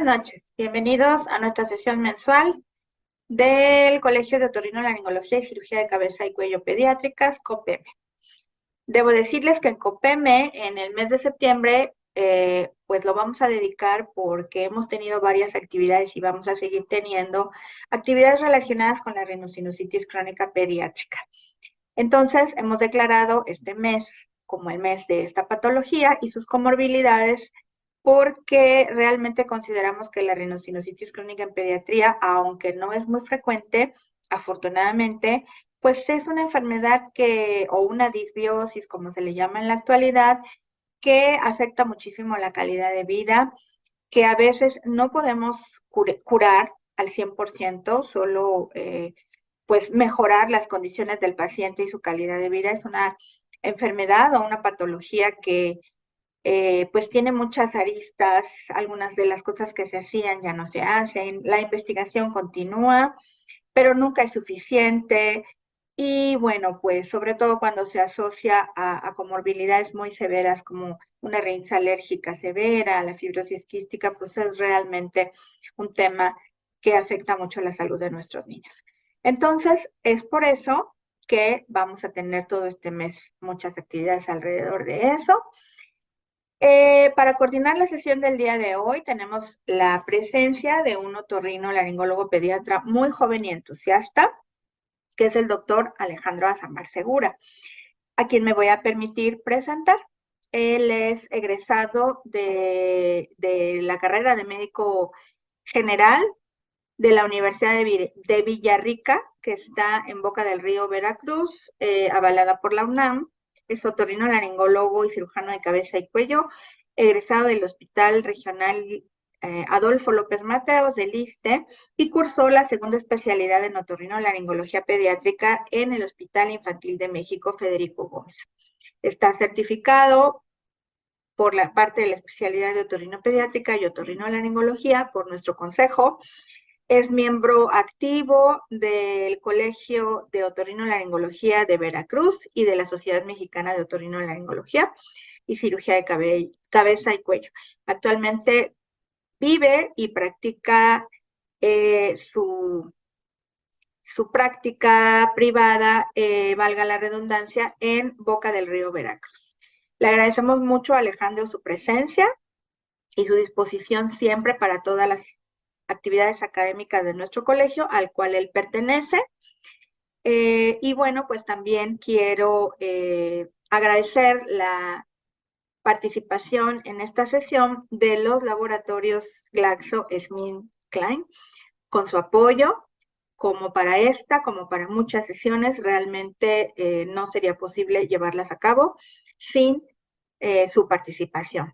noches, bienvenidos a nuestra sesión mensual del Colegio de Otorrinolaringología y Cirugía de Cabeza y Cuello Pediátricas, COPEME. Debo decirles que en COPEME, en el mes de septiembre, pues lo vamos a dedicar porque hemos tenido varias actividades y vamos a seguir teniendo actividades relacionadas con la rhinosinusitis crónica pediátrica. Entonces, hemos declarado este mes como el mes de esta patología y sus comorbilidades porque realmente consideramos que la rhinosinusitis crónica en pediatría, aunque no es muy frecuente, afortunadamente, pues es una enfermedad o una disbiosis, como se le llama en la actualidad, que afecta muchísimo la calidad de vida, que a veces no podemos curar al 100%, solo pues mejorar las condiciones del paciente y su calidad de vida. Es una enfermedad o una patología que pues tiene muchas aristas, algunas de las cosas que se hacían ya no se hacen, la investigación continúa, pero nunca es suficiente. Y bueno, pues sobre todo cuando se asocia a comorbilidades muy severas como una rinitis alérgica severa, la fibrosis quística, pues es realmente un tema que afecta mucho la salud de nuestros niños. Entonces, es por eso que vamos a tener todo este mes muchas actividades alrededor de eso. Para coordinar la sesión del día de hoy tenemos la presencia de un otorrinolaringólogo pediatra muy joven y entusiasta, que es el doctor Alejandro Azamar Segura, a quien me voy a permitir presentar. Él es egresado de la carrera de médico general de la Universidad de Villarrica, que está en Boca del Río, Veracruz, avalada por la UNAM. Es otorrinolaringólogo y cirujano de cabeza y cuello, egresado del Hospital Regional Adolfo López Mateos del ISSSTE y cursó la segunda especialidad en otorrinolaringología pediátrica en el Hospital Infantil de México Federico Gómez. Está certificado por la parte de la especialidad de otorrinopediátrica y otorrinolaringología por nuestro consejo. Es miembro activo del Colegio de Otorrinolaringología de Veracruz y de la Sociedad Mexicana de Otorrinolaringología y Cirugía de Cabeza y Cuello. Actualmente vive y practica su práctica privada, valga la redundancia, en Boca del Río, Veracruz. Le agradecemos mucho a Alejandro su presencia y su disposición siempre para todas las actividades académicas de nuestro colegio, al cual él pertenece. Y bueno, pues también quiero agradecer la participación en esta sesión de los laboratorios GlaxoSmithKline con su apoyo, como para esta, como para muchas sesiones, realmente no sería posible llevarlas a cabo sin su participación.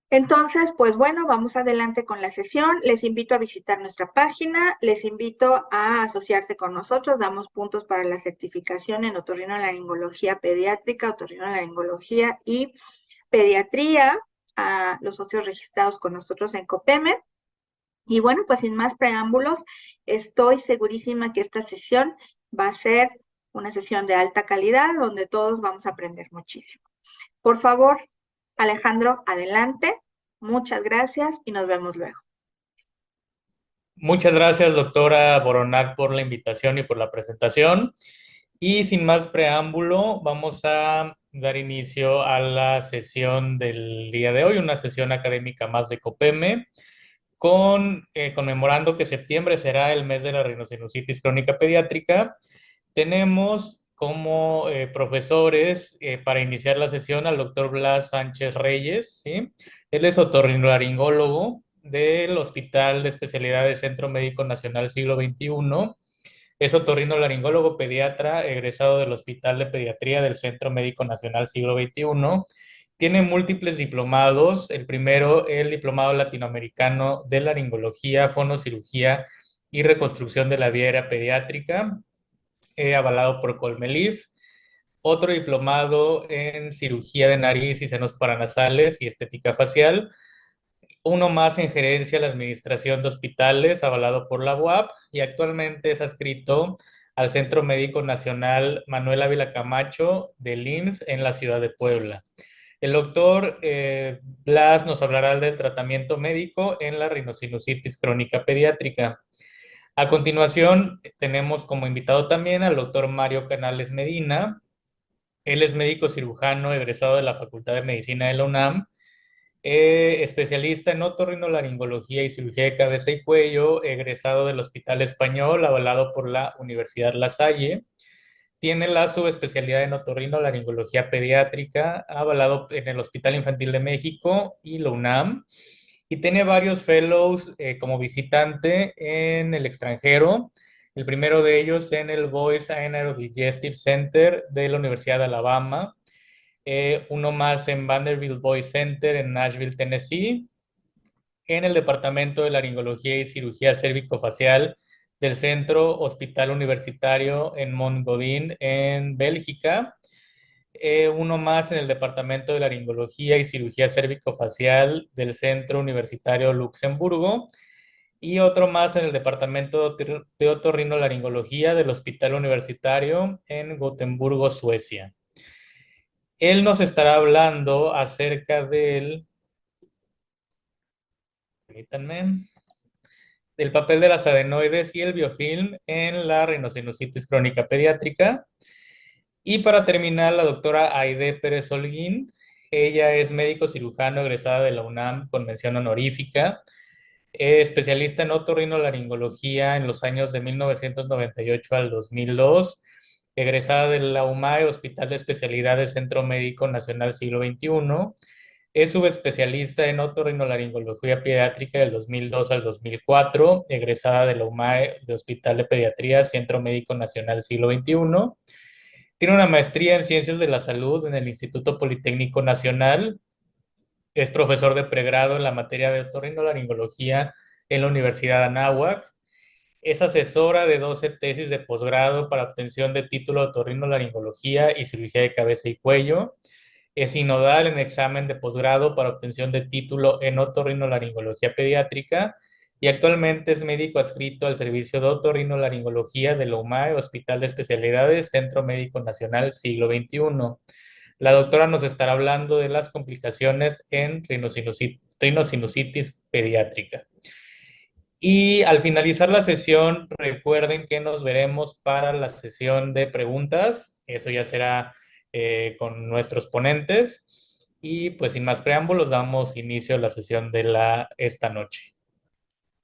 Entonces, pues bueno, vamos adelante con la sesión. Les invito a visitar nuestra página, les invito a asociarse con nosotros. Damos puntos para la certificación en otorrinolaringología pediátrica, otorrinolaringología y pediatría a los socios registrados con nosotros en COPEME. Y bueno, pues sin más preámbulos, estoy segurísima que esta sesión va a ser una sesión de alta calidad donde todos vamos a aprender muchísimo. Por favor, Alejandro, adelante. Muchas gracias y nos vemos luego. Muchas gracias, doctora Boronat, por la invitación y por la presentación. Y sin más preámbulo, vamos a dar inicio a la sesión del día de hoy, una sesión académica más de COPEME, conmemorando que septiembre será el mes de la rhinosinusitis crónica pediátrica. Tenemos como profesores para iniciar la sesión al doctor Blas Sánchez Reyes, ¿sí? Él es otorrinolaringólogo del Hospital de Especialidades Centro Médico Nacional Siglo XXI. Es otorrinolaringólogo pediatra egresado del Hospital de Pediatría del Centro Médico Nacional Siglo XXI. Tiene múltiples diplomados. El primero, el Diplomado Latinoamericano de Laringología, Fonocirugía y Reconstrucción de la Vía Aérea Pediátrica, avalado por Colmelif. Otro diplomado en Cirugía de Nariz y Senos Paranasales y Estética Facial. Uno más en Gerencia de la Administración de Hospitales, avalado por la UAP, y actualmente es adscrito al Centro Médico Nacional Manuel Ávila Camacho del IMSS en la ciudad de Puebla. El doctor Blas nos hablará del tratamiento médico en la rinosinusitis crónica pediátrica. A continuación, tenemos como invitado también al doctor Mario Canales Medina. Él es médico cirujano egresado de la Facultad de Medicina de la UNAM, especialista en otorrinolaringología y cirugía de cabeza y cuello, egresado del Hospital Español, avalado por la Universidad La Salle. Tiene la subespecialidad en otorrinolaringología pediátrica, avalado en el Hospital Infantil de México y la UNAM. Y tiene varios fellows como visitante en el extranjero. El primero de ellos en el Boys Aerodigestive Center de la Universidad de Alabama. Uno más en Vanderbilt Boys Center en Nashville, Tennessee, en el Departamento de Laringología y Cirugía Cérvico-Facial del Centro Hospital Universitario en Montgodin, en Bélgica. Uno más en el Departamento de Laringología y Cirugía Cérvico-Facial del Centro Universitario Luxemburgo. Y otro más en el Departamento de Otorrinolaringología del Hospital Universitario en Gotemburgo, Suecia. Él nos estará hablando acerca permítanme, del papel de las adenoides y el biofilm en la rinosinusitis crónica pediátrica. Y para terminar, la doctora Aide Pérez Holguín. Ella es médico cirujano egresada de la UNAM con mención honorífica, especialista en otorrinolaringología en los años de 1998 al 2002, egresada de la UMAE, Hospital de Especialidades Centro Médico Nacional Siglo XXI. Es subespecialista en otorrinolaringología pediátrica del 2002 al 2004, egresada de la UMAE de Hospital de Pediatría Centro Médico Nacional Siglo XXI. Tiene una maestría en Ciencias de la Salud en el Instituto Politécnico Nacional. Es profesor de pregrado en la materia de otorrinolaringología en la Universidad de Anáhuac. Es asesora de 12 tesis de posgrado para obtención de título de otorrinolaringología y cirugía de cabeza y cuello. Es sinodal en examen de posgrado para obtención de título en otorrinolaringología pediátrica y actualmente es médico adscrito al servicio de otorrinolaringología de la UMAE, Hospital de Especialidades, Centro Médico Nacional Siglo XXI. La doctora nos estará hablando de las complicaciones en rinosinusitis pediátrica. Y al finalizar la sesión, recuerden que nos veremos para la sesión de preguntas. Eso ya será con nuestros ponentes. Y pues sin más preámbulos, damos inicio a la sesión de esta noche.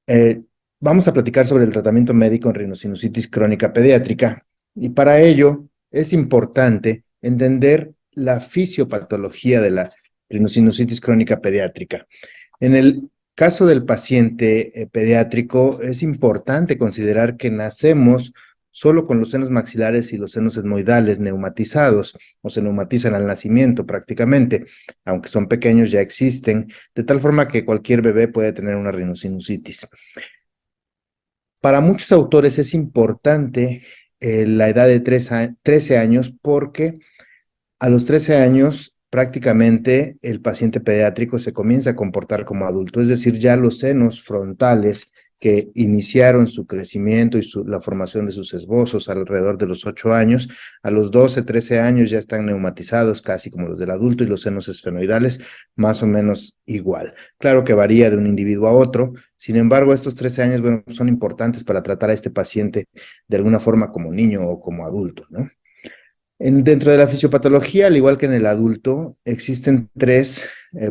Eh, Vamos a platicar sobre el tratamiento médico en rinosinusitis crónica pediátrica y para ello es importante entender la fisiopatología de la rinosinusitis crónica pediátrica. En el caso del paciente pediátrico es importante considerar que nacemos solo con los senos maxilares y los senos etmoidales neumatizados o se neumatizan al nacimiento prácticamente, aunque son pequeños ya existen, de tal forma que cualquier bebé puede tener una rinosinusitis. Para muchos autores es importante la edad de 13 años porque a los 13 años prácticamente el paciente pediátrico se comienza a comportar como adulto, es decir, ya los senos frontales que iniciaron su crecimiento y la formación de sus esbozos alrededor de los 8 años, a los 12, 13 años ya están neumatizados casi como los del adulto y los senos esfenoidales más o menos igual. Claro que varía de un individuo a otro, sin embargo estos 13 años bueno, son importantes para tratar a este paciente de alguna forma como niño o como adulto, ¿no? Dentro de la fisiopatología, al igual que en el adulto, existen tres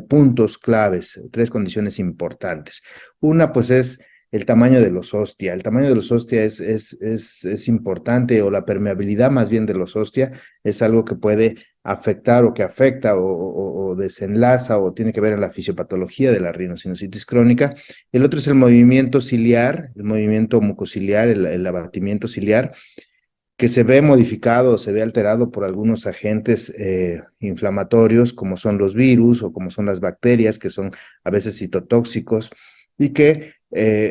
puntos claves, tres condiciones importantes. Una, pues, es el tamaño de los ostia. El tamaño de los ostia es importante, o la permeabilidad más bien de los ostia es algo que puede afectar o que afecta o desenlaza o tiene que ver en la fisiopatología de la rinosinusitis crónica. El otro es el movimiento ciliar, el movimiento mucociliar, el abatimiento ciliar, que se ve modificado o se ve alterado por algunos agentes inflamatorios, como son los virus o como son las bacterias, que son a veces citotóxicos, y que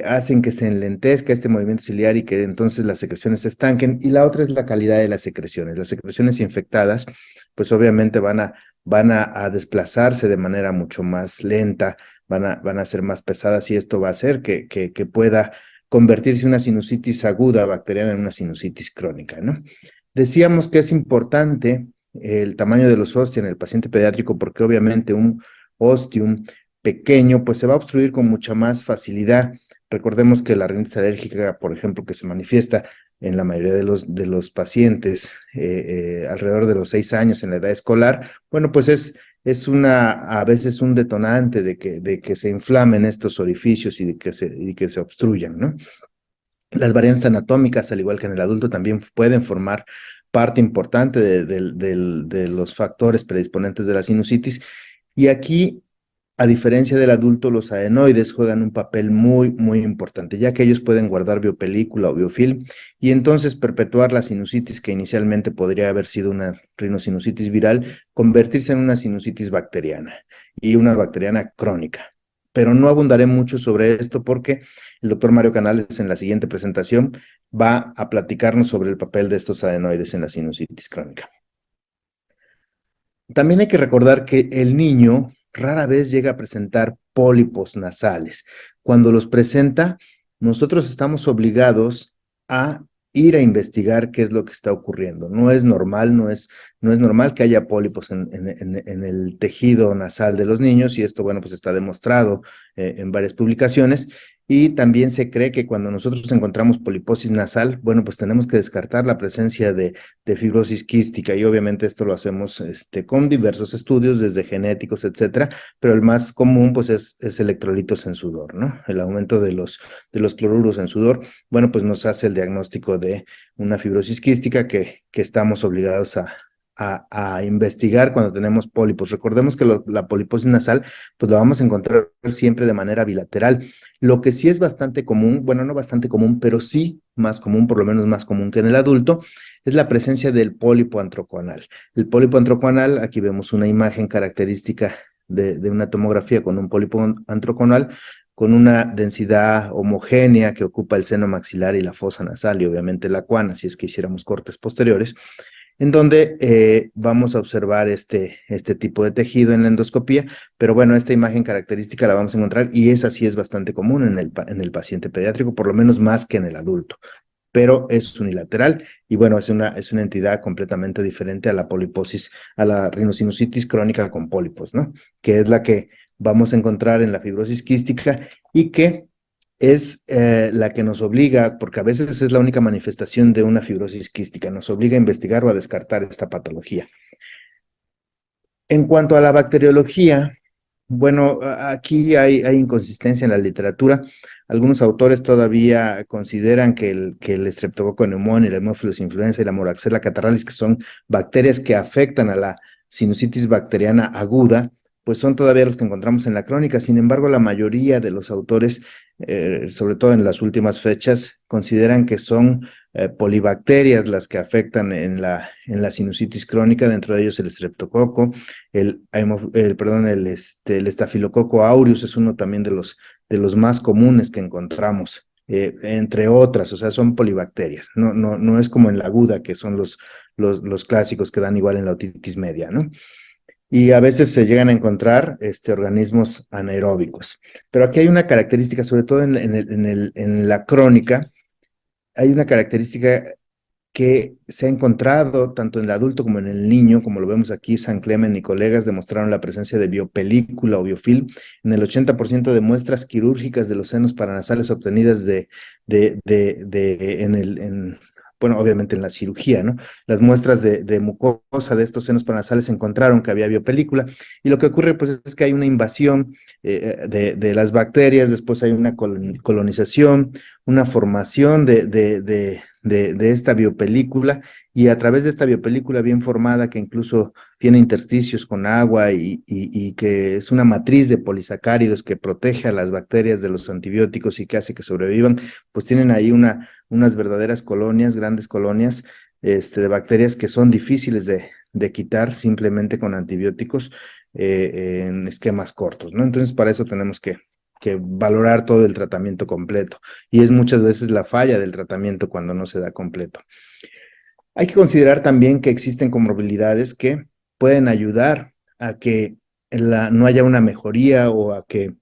hacen que se enlentezca este movimiento ciliar y que entonces las secreciones se estanquen. Y la otra es la calidad de las secreciones. Las secreciones infectadas, pues obviamente van a desplazarse de manera mucho más lenta, van a ser más pesadas y esto va a hacer que pueda convertirse una sinusitis aguda bacteriana en una sinusitis crónica, ¿no? Decíamos que es importante el tamaño de los ostios en el paciente pediátrico, porque obviamente un ostium pequeño, pues se va a obstruir con mucha más facilidad. Recordemos que la rinitis alérgica, por ejemplo, que se manifiesta en la mayoría de los pacientes alrededor de los 6 años en la edad escolar, bueno, pues es a veces un detonante de que se inflamen estos orificios y que se obstruyan, ¿no? Las variantes anatómicas, al igual que en el adulto, también pueden formar parte importante de los factores predisponentes de la sinusitis. Y aquí, a diferencia del adulto, los adenoides juegan un papel muy, muy importante, ya que ellos pueden guardar biopelícula o biofilm y entonces perpetuar la sinusitis que inicialmente podría haber sido una rinosinusitis viral, convertirse en una sinusitis bacteriana y una bacteriana crónica. Pero no abundaré mucho sobre esto porque el doctor Mario Canales en la siguiente presentación va a platicarnos sobre el papel de estos adenoides en la sinusitis crónica. También hay que recordar que el niño rara vez llega a presentar pólipos nasales. Cuando los presenta, nosotros estamos obligados a ir a investigar qué es lo que está ocurriendo. No es normal, no es normal que haya pólipos en el tejido nasal de los niños y esto, bueno, pues está demostrado en varias publicaciones. Y también se cree que cuando nosotros encontramos poliposis nasal, bueno, pues tenemos que descartar la presencia de fibrosis quística y obviamente esto lo hacemos con diversos estudios, desde genéticos, etcétera, pero el más común pues es electrolitos en sudor, ¿no? El aumento de los cloruros en sudor, bueno, pues nos hace el diagnóstico de una fibrosis quística que estamos obligados a investigar cuando tenemos pólipos. Recordemos que la poliposis nasal, pues la vamos a encontrar siempre de manera bilateral. Lo que sí es bastante común, bueno, no bastante común, pero sí más común, por lo menos más común que en el adulto, es la presencia del pólipo antroconal. El pólipo antroconal, aquí vemos una imagen característica de una tomografía con un pólipo antroconal, con una densidad homogénea que ocupa el seno maxilar y la fosa nasal y obviamente la cuana, si es que hiciéramos cortes posteriores, en donde vamos a observar este tipo de tejido en la endoscopía, pero bueno, esta imagen característica la vamos a encontrar y esa sí es bastante común en el paciente pediátrico, por lo menos más que en el adulto, pero es unilateral y bueno, es una entidad completamente diferente a la poliposis, a la rinosinusitis crónica con pólipos, ¿no? Que es la que vamos a encontrar en la fibrosis quística y que es la que nos obliga, porque a veces es la única manifestación de una fibrosis quística, nos obliga a investigar o a descartar esta patología. En cuanto a la bacteriología, bueno, aquí hay inconsistencia en la literatura. Algunos autores todavía consideran que el Streptococcus pneumoniae, la Haemophilus influenza y la Moraxella catarrhalis, que son bacterias que afectan a la sinusitis bacteriana aguda, pues son todavía los que encontramos en la crónica. Sin embargo, la mayoría de los autores, sobre todo en las últimas fechas, consideran que son polibacterias las que afectan en la sinusitis crónica, dentro de ellos el estreptococo, el estafilococo aureus es uno también de los más comunes que encontramos, entre otras, o sea, son polibacterias, no es como en la aguda, que son los clásicos que dan igual en la otitis media, ¿no? Y a veces se llegan a encontrar organismos anaeróbicos. Pero aquí hay una característica, sobre todo en la crónica, hay una característica que se ha encontrado tanto en el adulto como en el niño, como lo vemos aquí. San Clemen y colegas demostraron la presencia de biopelícula o biofilm en el 80% de muestras quirúrgicas de los senos paranasales obtenidas bueno, obviamente en la cirugía, ¿no? Las muestras de mucosa de estos senos paranasales encontraron que había biopelícula y lo que ocurre pues es que hay una invasión de las bacterias, después hay una colonización, una formación de esta biopelícula y a través de esta biopelícula bien formada que incluso tiene intersticios con agua y que es una matriz de polisacáridos que protege a las bacterias de los antibióticos y que hace que sobrevivan, pues tienen ahí unas verdaderas colonias, grandes colonias de bacterias que son difíciles de quitar simplemente con antibióticos en esquemas cortos, ¿no? Entonces para eso tenemos que valorar todo el tratamiento completo y es muchas veces la falla del tratamiento cuando no se da completo. Hay que considerar también que existen comorbilidades que pueden ayudar a que no haya una mejoría o a que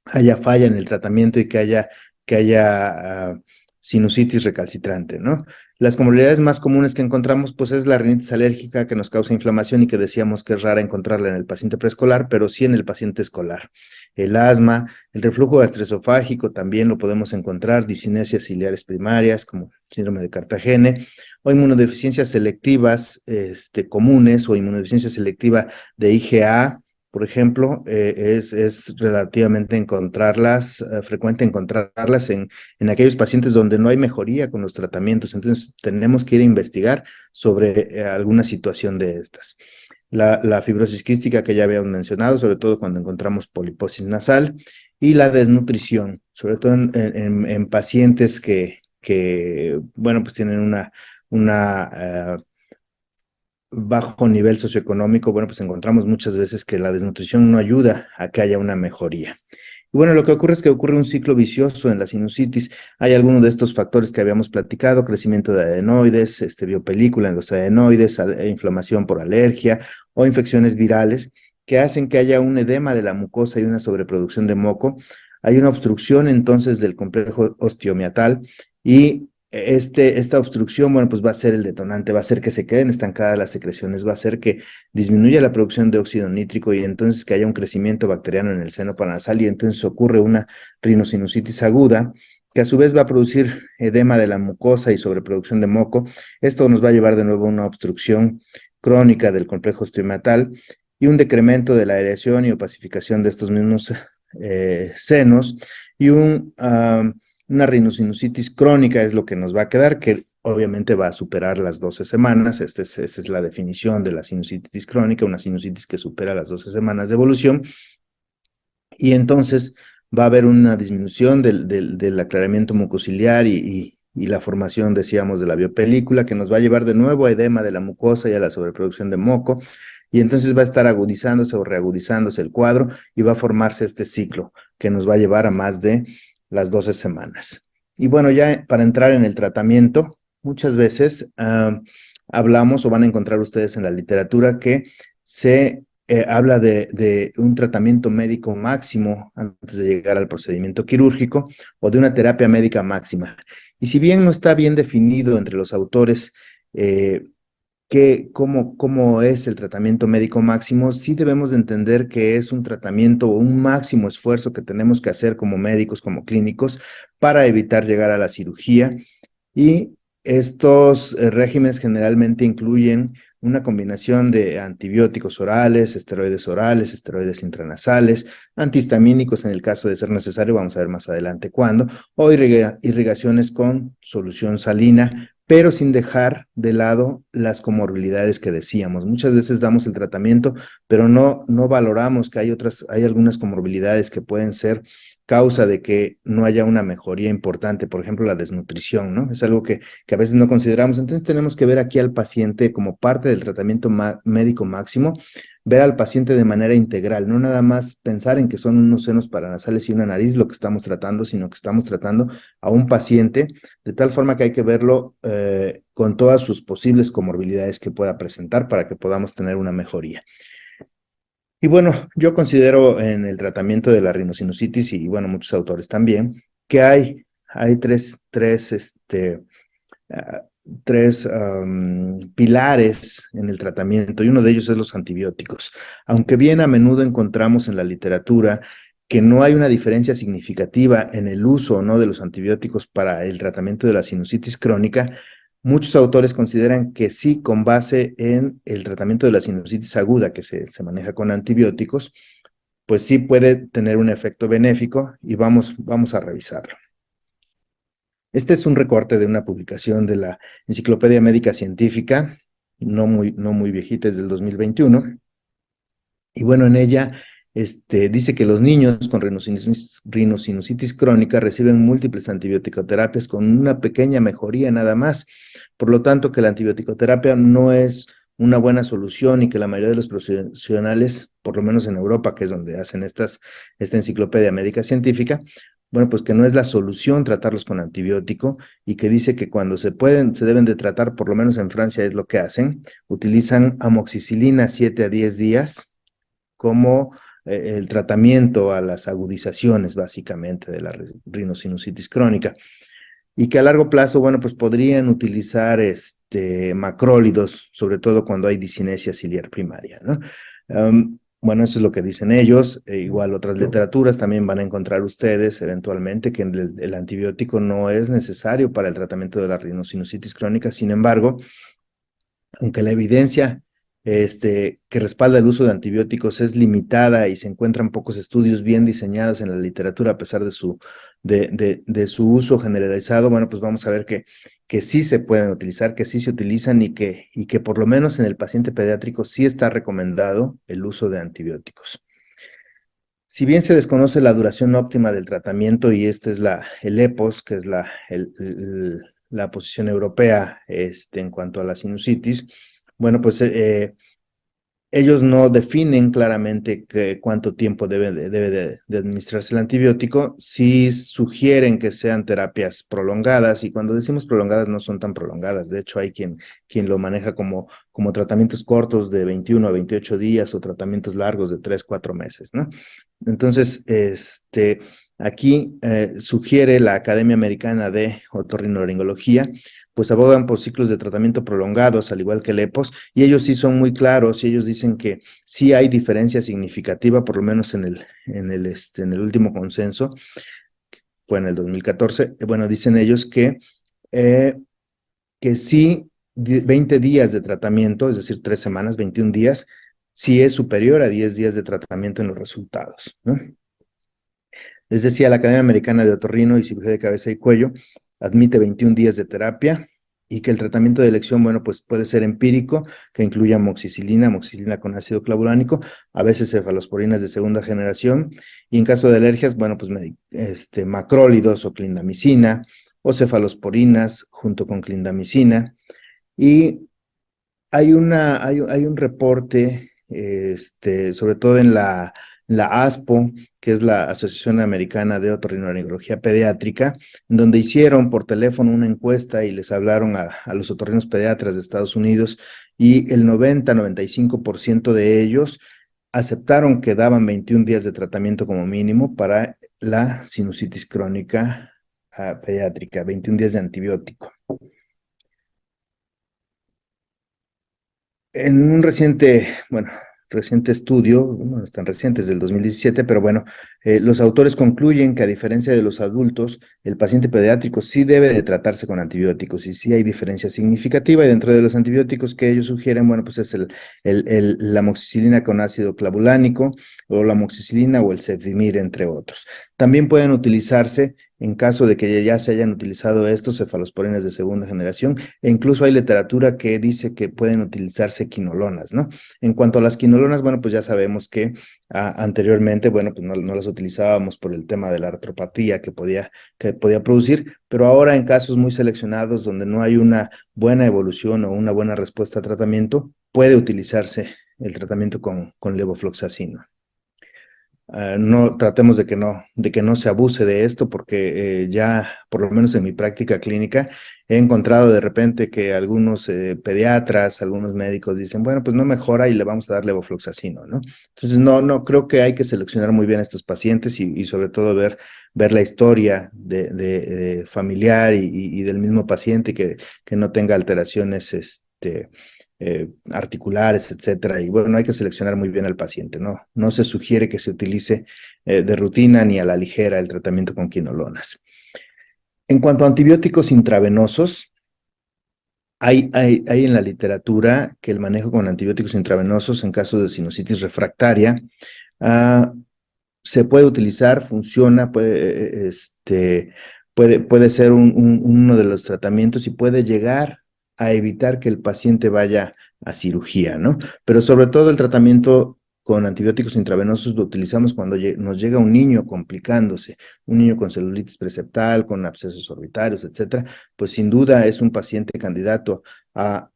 haya falla en el tratamiento y que haya sinusitis recalcitrante, ¿no? Las comorbilidades más comunes que encontramos, pues es la rinitis alérgica que nos causa inflamación y que decíamos que es rara encontrarla en el paciente preescolar, pero sí en el paciente escolar. El asma, el reflujo gastroesofágico también lo podemos encontrar, discinesias ciliares primarias como síndrome de Cartagena, o inmunodeficiencias selectivas comunes o inmunodeficiencia selectiva de IgA, por ejemplo, es relativamente frecuente encontrarlas en aquellos pacientes donde no hay mejoría con los tratamientos. Entonces, tenemos que ir a investigar sobre alguna situación de estas. La fibrosis quística que ya habíamos mencionado, sobre todo cuando encontramos poliposis nasal, y la desnutrición, sobre todo en pacientes bueno, pues tienen una bajo nivel socioeconómico. Bueno, pues encontramos muchas veces que la desnutrición no ayuda a que haya una mejoría. Y bueno, lo que ocurre es que ocurre un ciclo vicioso en la sinusitis. Hay algunos de estos factores que habíamos platicado: crecimiento de adenoides, biopelícula en los adenoides, inflamación por alergia o infecciones virales que hacen que haya un edema de la mucosa y una sobreproducción de moco. Hay una obstrucción entonces del complejo osteomiatal y esta obstrucción, bueno, pues va a ser el detonante, va a hacer que se queden estancadas las secreciones, va a hacer que disminuya la producción de óxido nítrico y entonces que haya un crecimiento bacteriano en el seno paranasal y entonces ocurre una rinosinusitis aguda que a su vez va a producir edema de la mucosa y sobreproducción de moco. Esto nos va a llevar de nuevo a una obstrucción crónica del complejo osteomiatal y un decremento de la aireación y opacificación de estos mismos senos y una rinosinusitis crónica es lo que nos va a quedar, que obviamente va a superar las 12 semanas. Esa es la definición de la sinusitis crónica, una sinusitis que supera las 12 semanas de evolución. Y entonces va a haber una disminución del aclaramiento mucociliar y la formación, decíamos, de la biopelícula, que nos va a llevar de nuevo a edema de la mucosa y a la sobreproducción de moco. Y entonces va a estar agudizándose o reagudizándose el cuadro y va a formarse este ciclo que nos va a llevar a más de las 12 semanas. Y bueno, ya para entrar en el tratamiento, muchas veces hablamos o van a encontrar ustedes en la literatura que se habla de un tratamiento médico máximo antes de llegar al procedimiento quirúrgico o de una terapia médica máxima. Y si bien no está bien definido entre los autores cómo es el tratamiento médico máximo, sí debemos de entender que es un tratamiento o un máximo esfuerzo que tenemos que hacer como médicos, como clínicos, para evitar llegar a la cirugía. Y estos regímenes generalmente incluyen una combinación de antibióticos orales, esteroides intranasales, antihistamínicos en el caso de ser necesario, vamos a ver más adelante cuándo, o irrigaciones con solución salina, pero sin dejar de lado las comorbilidades que decíamos. Muchas veces damos el tratamiento, pero no valoramos que hay algunas comorbilidades que pueden ser causa de que no haya una mejoría importante, por ejemplo, la desnutrición, ¿no? Es algo que a veces no consideramos. Entonces tenemos que ver aquí al paciente como parte del tratamiento médico máximo, ver al paciente de manera integral, no nada más pensar en que son unos senos paranasales y una nariz lo que estamos tratando, sino que estamos tratando a un paciente de tal forma que hay que verlo con todas sus posibles comorbilidades que pueda presentar para que podamos tener una mejoría. Y bueno, yo considero en el tratamiento de la rinosinusitis, y bueno, muchos autores también, que hay tres pilares en el tratamiento, y uno de ellos es los antibióticos. Aunque bien a menudo encontramos en la literatura que no hay una diferencia significativa en el uso o no de los antibióticos para el tratamiento de la sinusitis crónica, muchos autores consideran que sí, con base en el tratamiento de la sinusitis aguda que se maneja con antibióticos, pues sí puede tener un efecto benéfico y vamos a revisarlo. Este es un recorte de una publicación de la Enciclopedia Médica Científica, no muy viejita, es del 2021. Y bueno, en ella dice que los niños con rinosinusitis crónica reciben múltiples antibioticoterapias con una pequeña mejoría nada más. Por lo tanto, que la antibioticoterapia no es una buena solución y que la mayoría de los profesionales, por lo menos en Europa, que es donde hacen esta Enciclopedia Médica Científica, bueno, pues que no es la solución tratarlos con antibiótico y que dice que cuando se deben de tratar, por lo menos en Francia es lo que hacen, utilizan amoxicilina 7 a 10 días como el tratamiento a las agudizaciones básicamente de la rinosinusitis crónica. y que a largo plazo, bueno, pues podrían utilizar macrólidos, sobre todo cuando hay discinesia ciliar primaria, ¿no? Bueno, eso es lo que dicen ellos. Igual otras literaturas también van a encontrar ustedes eventualmente que el antibiótico no es necesario para el tratamiento de la rinosinusitis crónica. Sin embargo, aunque la evidencia que respalda el uso de antibióticos es limitada y se encuentran pocos estudios bien diseñados en la literatura a pesar de su uso generalizado, bueno, pues vamos a ver que sí se pueden utilizar, que sí se utilizan y que por lo menos en el paciente pediátrico sí está recomendado el uso de antibióticos. Si bien se desconoce la duración óptima del tratamiento, y esta es el EPOS, que es la posición europea en cuanto a la sinusitis, bueno, pues ellos no definen claramente cuánto tiempo debe de administrarse el antibiótico, sí sugieren que sean terapias prolongadas, y cuando decimos prolongadas no son tan prolongadas. De hecho, hay quien lo maneja como tratamientos cortos de 21 a 28 días o tratamientos largos de 3, 4 meses, ¿no? Entonces, aquí sugiere la Academia Americana de Otorrinolaringología, pues abogan por ciclos de tratamiento prolongados, al igual que el EPOS, y ellos sí son muy claros, y ellos dicen que sí hay diferencia significativa, por lo menos en el último consenso, fue en el 2014, bueno, dicen ellos que sí, 20 días de tratamiento, es decir, 3 semanas, 21 días, sí es superior a 10 días de tratamiento en los resultados, ¿no? Les decía, la Academia Americana de Otorrino y Cirugía de Cabeza y Cuello admite 21 días de terapia, y que el tratamiento de elección, bueno, pues puede ser empírico, que incluya amoxicilina con ácido clavulánico, a veces cefalosporinas de segunda generación, y en caso de alergias, bueno, pues macrólidos o clindamicina, o cefalosporinas junto con clindamicina. Y hay un reporte, sobre todo en la ASPO, que es la Asociación Americana de Otorrinolaringología Pediátrica, en donde hicieron por teléfono una encuesta y les hablaron a los otorrinos pediatras de Estados Unidos, y el 90-95% de ellos aceptaron que daban 21 días de tratamiento como mínimo para la sinusitis crónica pediátrica, 21 días de antibiótico. En un reciente estudio, no es tan reciente, es del 2017, pero bueno, los autores concluyen que, a diferencia de los adultos, el paciente pediátrico sí debe de tratarse con antibióticos, y sí hay diferencia significativa, y dentro de los antibióticos que ellos sugieren, bueno, pues es la amoxicilina con ácido clavulánico, o la amoxicilina o el cefdimir, entre otros. También pueden utilizarse, en caso de que ya se hayan utilizado estos, cefalosporinas de segunda generación, e incluso hay literatura que dice que pueden utilizarse quinolonas, ¿no? En cuanto a las quinolonas, bueno, pues ya sabemos que anteriormente, bueno, pues no las utilizábamos por el tema de la artropatía que podía producir, pero ahora en casos muy seleccionados donde no hay una buena evolución o una buena respuesta a tratamiento, puede utilizarse el tratamiento con levofloxacino. No tratemos de que no se abuse de esto, porque ya, por lo menos en mi práctica clínica, he encontrado de repente que algunos pediatras, algunos médicos dicen, bueno, pues no mejora y le vamos a dar levofloxacino, ¿no? Entonces, no, creo que hay que seleccionar muy bien a estos pacientes, y sobre todo ver la historia de familiar y del mismo paciente, que no tenga alteraciones, articulares, etcétera. Y bueno, hay que seleccionar muy bien al paciente, ¿no? No se sugiere que se utilice de rutina ni a la ligera el tratamiento con quinolonas. En cuanto a antibióticos intravenosos, hay en la literatura que el manejo con antibióticos intravenosos en caso de sinusitis refractaria se puede utilizar, funciona, puede ser uno de los tratamientos, y puede llegar a evitar que el paciente vaya a cirugía, ¿no? Pero sobre todo el tratamiento con antibióticos intravenosos lo utilizamos cuando nos llega un niño complicándose, un niño con celulitis preseptal, con abscesos orbitarios, etcétera, pues sin duda es un paciente candidato a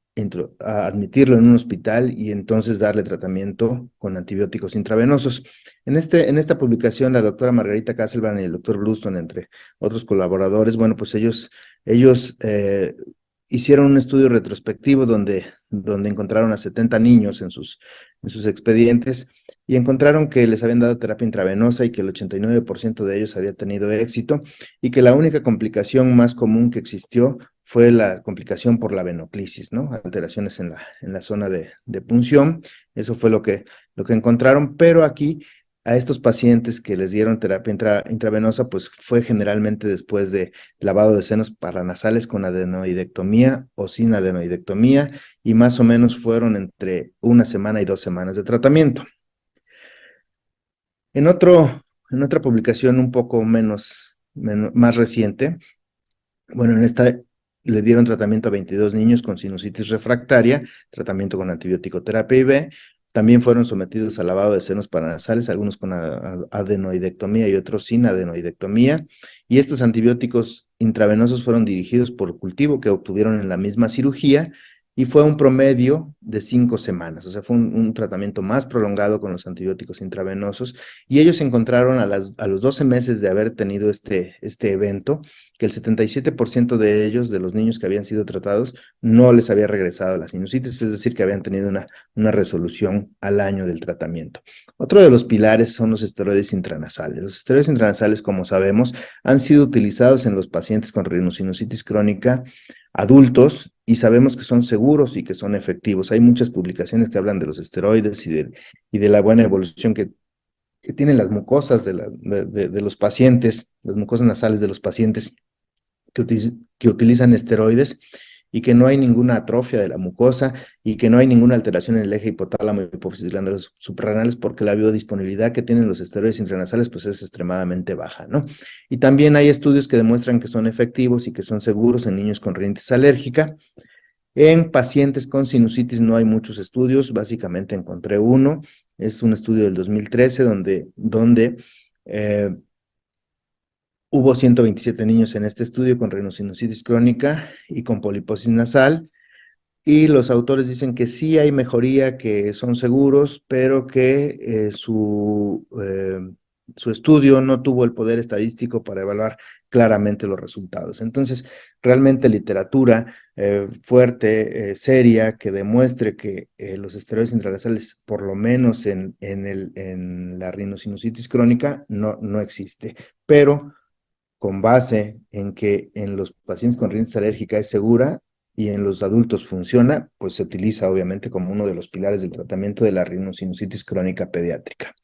admitirlo en un hospital y entonces darle tratamiento con antibióticos intravenosos. En esta publicación, la doctora Margarita Casselbrand y el doctor Bluestone, entre otros colaboradores, bueno, pues ellos hicieron un estudio retrospectivo donde encontraron a 70 niños en sus expedientes y encontraron que les habían dado terapia intravenosa y que el 89% de ellos había tenido éxito y que la única complicación más común que existió fue la complicación por la venoclisis, ¿no? Alteraciones en la zona de punción. Eso fue lo que encontraron, pero aquí a estos pacientes que les dieron terapia intravenosa, pues fue generalmente después de lavado de senos paranasales con adenoidectomía o sin adenoidectomía, y más o menos fueron entre 1 semana y 2 semanas de tratamiento. En otra publicación un poco más reciente, bueno, en esta le dieron tratamiento a 22 niños con sinusitis refractaria, tratamiento con antibiótico terapia IV. También fueron sometidos a lavado de senos paranasales, algunos con adenoidectomía y otros sin adenoidectomía. Y estos antibióticos intravenosos fueron dirigidos por cultivo que obtuvieron en la misma cirugía y fue un promedio de 5 semanas. O sea, fue un tratamiento más prolongado con los antibióticos intravenosos. Y ellos encontraron a los 12 meses de haber tenido este evento, que el 77% de ellos, de los niños que habían sido tratados, no les había regresado la sinusitis, es decir, que habían tenido una resolución al año del tratamiento. Otro de los pilares son los esteroides intranasales. Los esteroides intranasales, como sabemos, han sido utilizados en los pacientes con rhinosinusitis crónica adultos y sabemos que son seguros y que son efectivos. Hay muchas publicaciones que hablan de los esteroides y de la buena evolución que tienen las mucosas de los pacientes, las mucosas nasales de los pacientes que utilizan esteroides y que no hay ninguna atrofia de la mucosa y que no hay ninguna alteración en el eje hipotálamo y hipófisis glándulas suprarrenales porque la biodisponibilidad que tienen los esteroides intranasales pues es extremadamente baja, ¿no? Y también hay estudios que demuestran que son efectivos y que son seguros en niños con rinitis alérgica. En pacientes con sinusitis no hay muchos estudios, básicamente encontré uno, es un estudio del 2013 donde hubo 127 niños en este estudio con rhinosinusitis crónica y con poliposis nasal, y los autores dicen que sí hay mejoría, que son seguros, pero que su estudio no tuvo el poder estadístico para evaluar claramente los resultados. Entonces, realmente literatura fuerte, seria, que demuestre que los esteroides intranasales, por lo menos en la rhinosinusitis crónica, no existe. Pero con base en que en los pacientes con rinitis alérgica es segura y en los adultos funciona, pues se utiliza obviamente como uno de los pilares del tratamiento de la rhinosinusitis crónica pediátrica.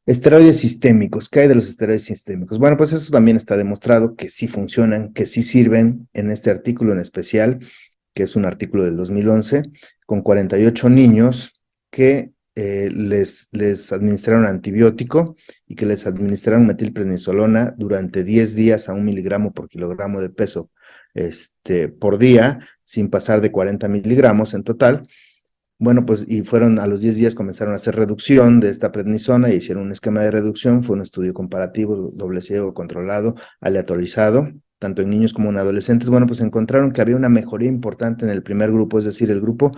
Esteroides sistémicos. ¿Qué hay de los esteroides sistémicos? Bueno, pues eso también está demostrado que sí funcionan, que sí sirven en este artículo en especial, que es un artículo del 2011, con 48 niños que les administraron antibiótico y que les administraron metilprednisolona durante 10 días a 1 miligramo por kilogramo de peso por día, sin pasar de 40 miligramos en total. Bueno, pues y fueron a los 10 días comenzaron a hacer reducción de esta prednisona y hicieron un esquema de reducción. Fue un estudio comparativo, doble ciego, controlado, aleatorizado, tanto en niños como en adolescentes. Bueno, pues encontraron que había una mejoría importante en el primer grupo, es decir, el grupo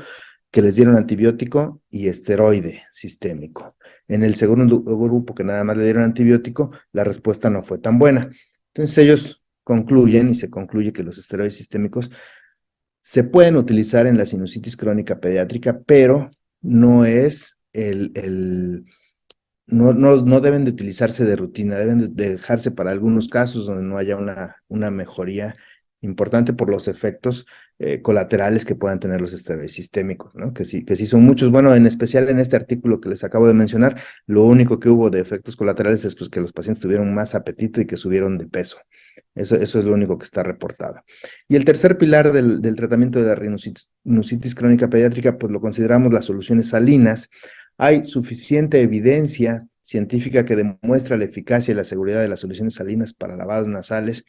que les dieron antibiótico y esteroide sistémico. En el segundo grupo, que nada más le dieron antibiótico, la respuesta no fue tan buena. Entonces ellos concluyen y se concluye que los esteroides sistémicos se pueden utilizar en la sinusitis crónica pediátrica, pero no es no deben de utilizarse de rutina, deben de dejarse para algunos casos donde no haya una mejoría importante por los efectos colaterales que puedan tener los esteroides sistémicos, ¿no? Que sí son muchos. Bueno, en especial en este artículo que les acabo de mencionar, lo único que hubo de efectos colaterales es pues, que los pacientes tuvieron más apetito y que subieron de peso. Eso es lo único que está reportado. Y el tercer pilar del tratamiento de la rhinosinusitis crónica pediátrica, pues lo consideramos las soluciones salinas. Hay suficiente evidencia científica que demuestra la eficacia y la seguridad de las soluciones salinas para lavados nasales.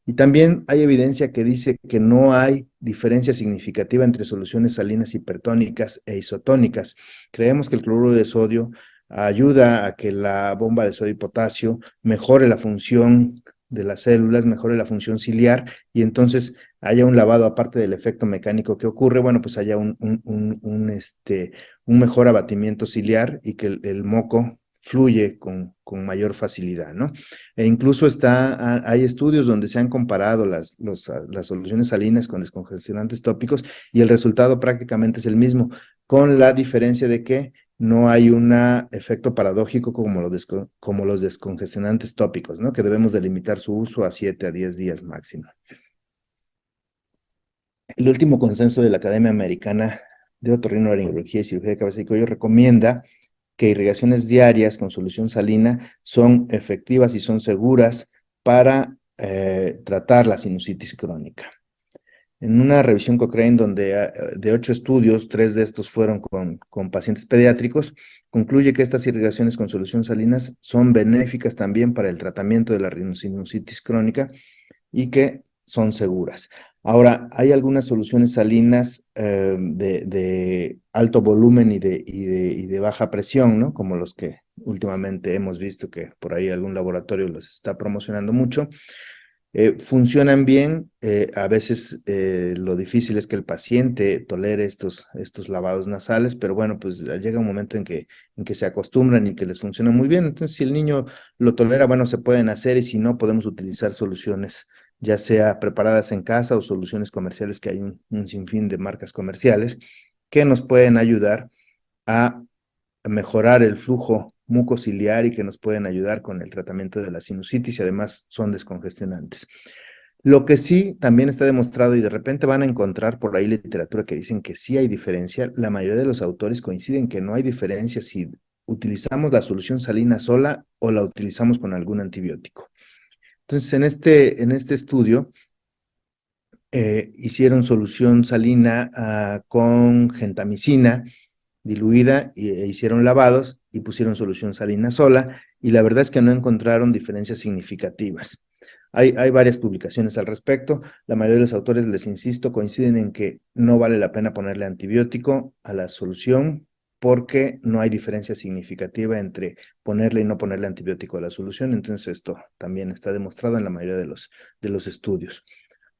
Y también hay evidencia que dice que no hay diferencia significativa entre soluciones salinas hipertónicas e isotónicas. Creemos que el cloruro de sodio ayuda a que la bomba de sodio y potasio mejore la función de las células, mejore la función ciliar y entonces haya un lavado aparte del efecto mecánico que ocurre, bueno, pues haya un mejor abatimiento ciliar y que el moco fluye con mayor facilidad, ¿no? E incluso hay estudios donde se han comparado las soluciones salinas con descongestionantes tópicos y el resultado prácticamente es el mismo. con la diferencia de que no hay un efecto paradójico como los descongestionantes tópicos, ¿no? Que debemos de limitar su uso a 7 a 10 días máximo. El último consenso de la Academia Americana de Otorrinolaringología y Cirugía de Cabeza y Cuello recomienda que irrigaciones diarias con solución salina son efectivas y son seguras para tratar la sinusitis crónica. En una revisión Cochrane donde de 8 estudios, 3 de estos fueron con pacientes pediátricos, concluye que estas irrigaciones con solución salinas son benéficas también para el tratamiento de la rhinosinusitis crónica y que son seguras. Ahora, hay algunas soluciones salinas de alto volumen y de baja presión, ¿no? Como los que últimamente hemos visto que por ahí algún laboratorio los está promocionando mucho. Funcionan bien, a veces lo difícil es que el paciente tolere estos lavados nasales, pero bueno, pues llega un momento en que se acostumbran y que les funciona muy bien. Entonces, si el niño lo tolera, bueno, se pueden hacer y si no, podemos utilizar soluciones, ya sea preparadas en casa o soluciones comerciales, que hay un sinfín de marcas comerciales que nos pueden ayudar a mejorar el flujo mucociliar y que nos pueden ayudar con el tratamiento de la sinusitis y además son descongestionantes. Lo que sí también está demostrado y de repente van a encontrar por ahí literatura que dicen que sí hay diferencia, la mayoría de los autores coinciden que no hay diferencia si utilizamos la solución salina sola o la utilizamos con algún antibiótico. Entonces, en este estudio hicieron solución salina con gentamicina diluida e hicieron lavados y pusieron solución salina sola y la verdad es que no encontraron diferencias significativas. Hay varias publicaciones al respecto. La mayoría de los autores, les insisto, coinciden en que no vale la pena ponerle antibiótico a la solución porque no hay diferencia significativa entre ponerle y no ponerle antibiótico a la solución. Entonces esto también está demostrado en la mayoría de los estudios.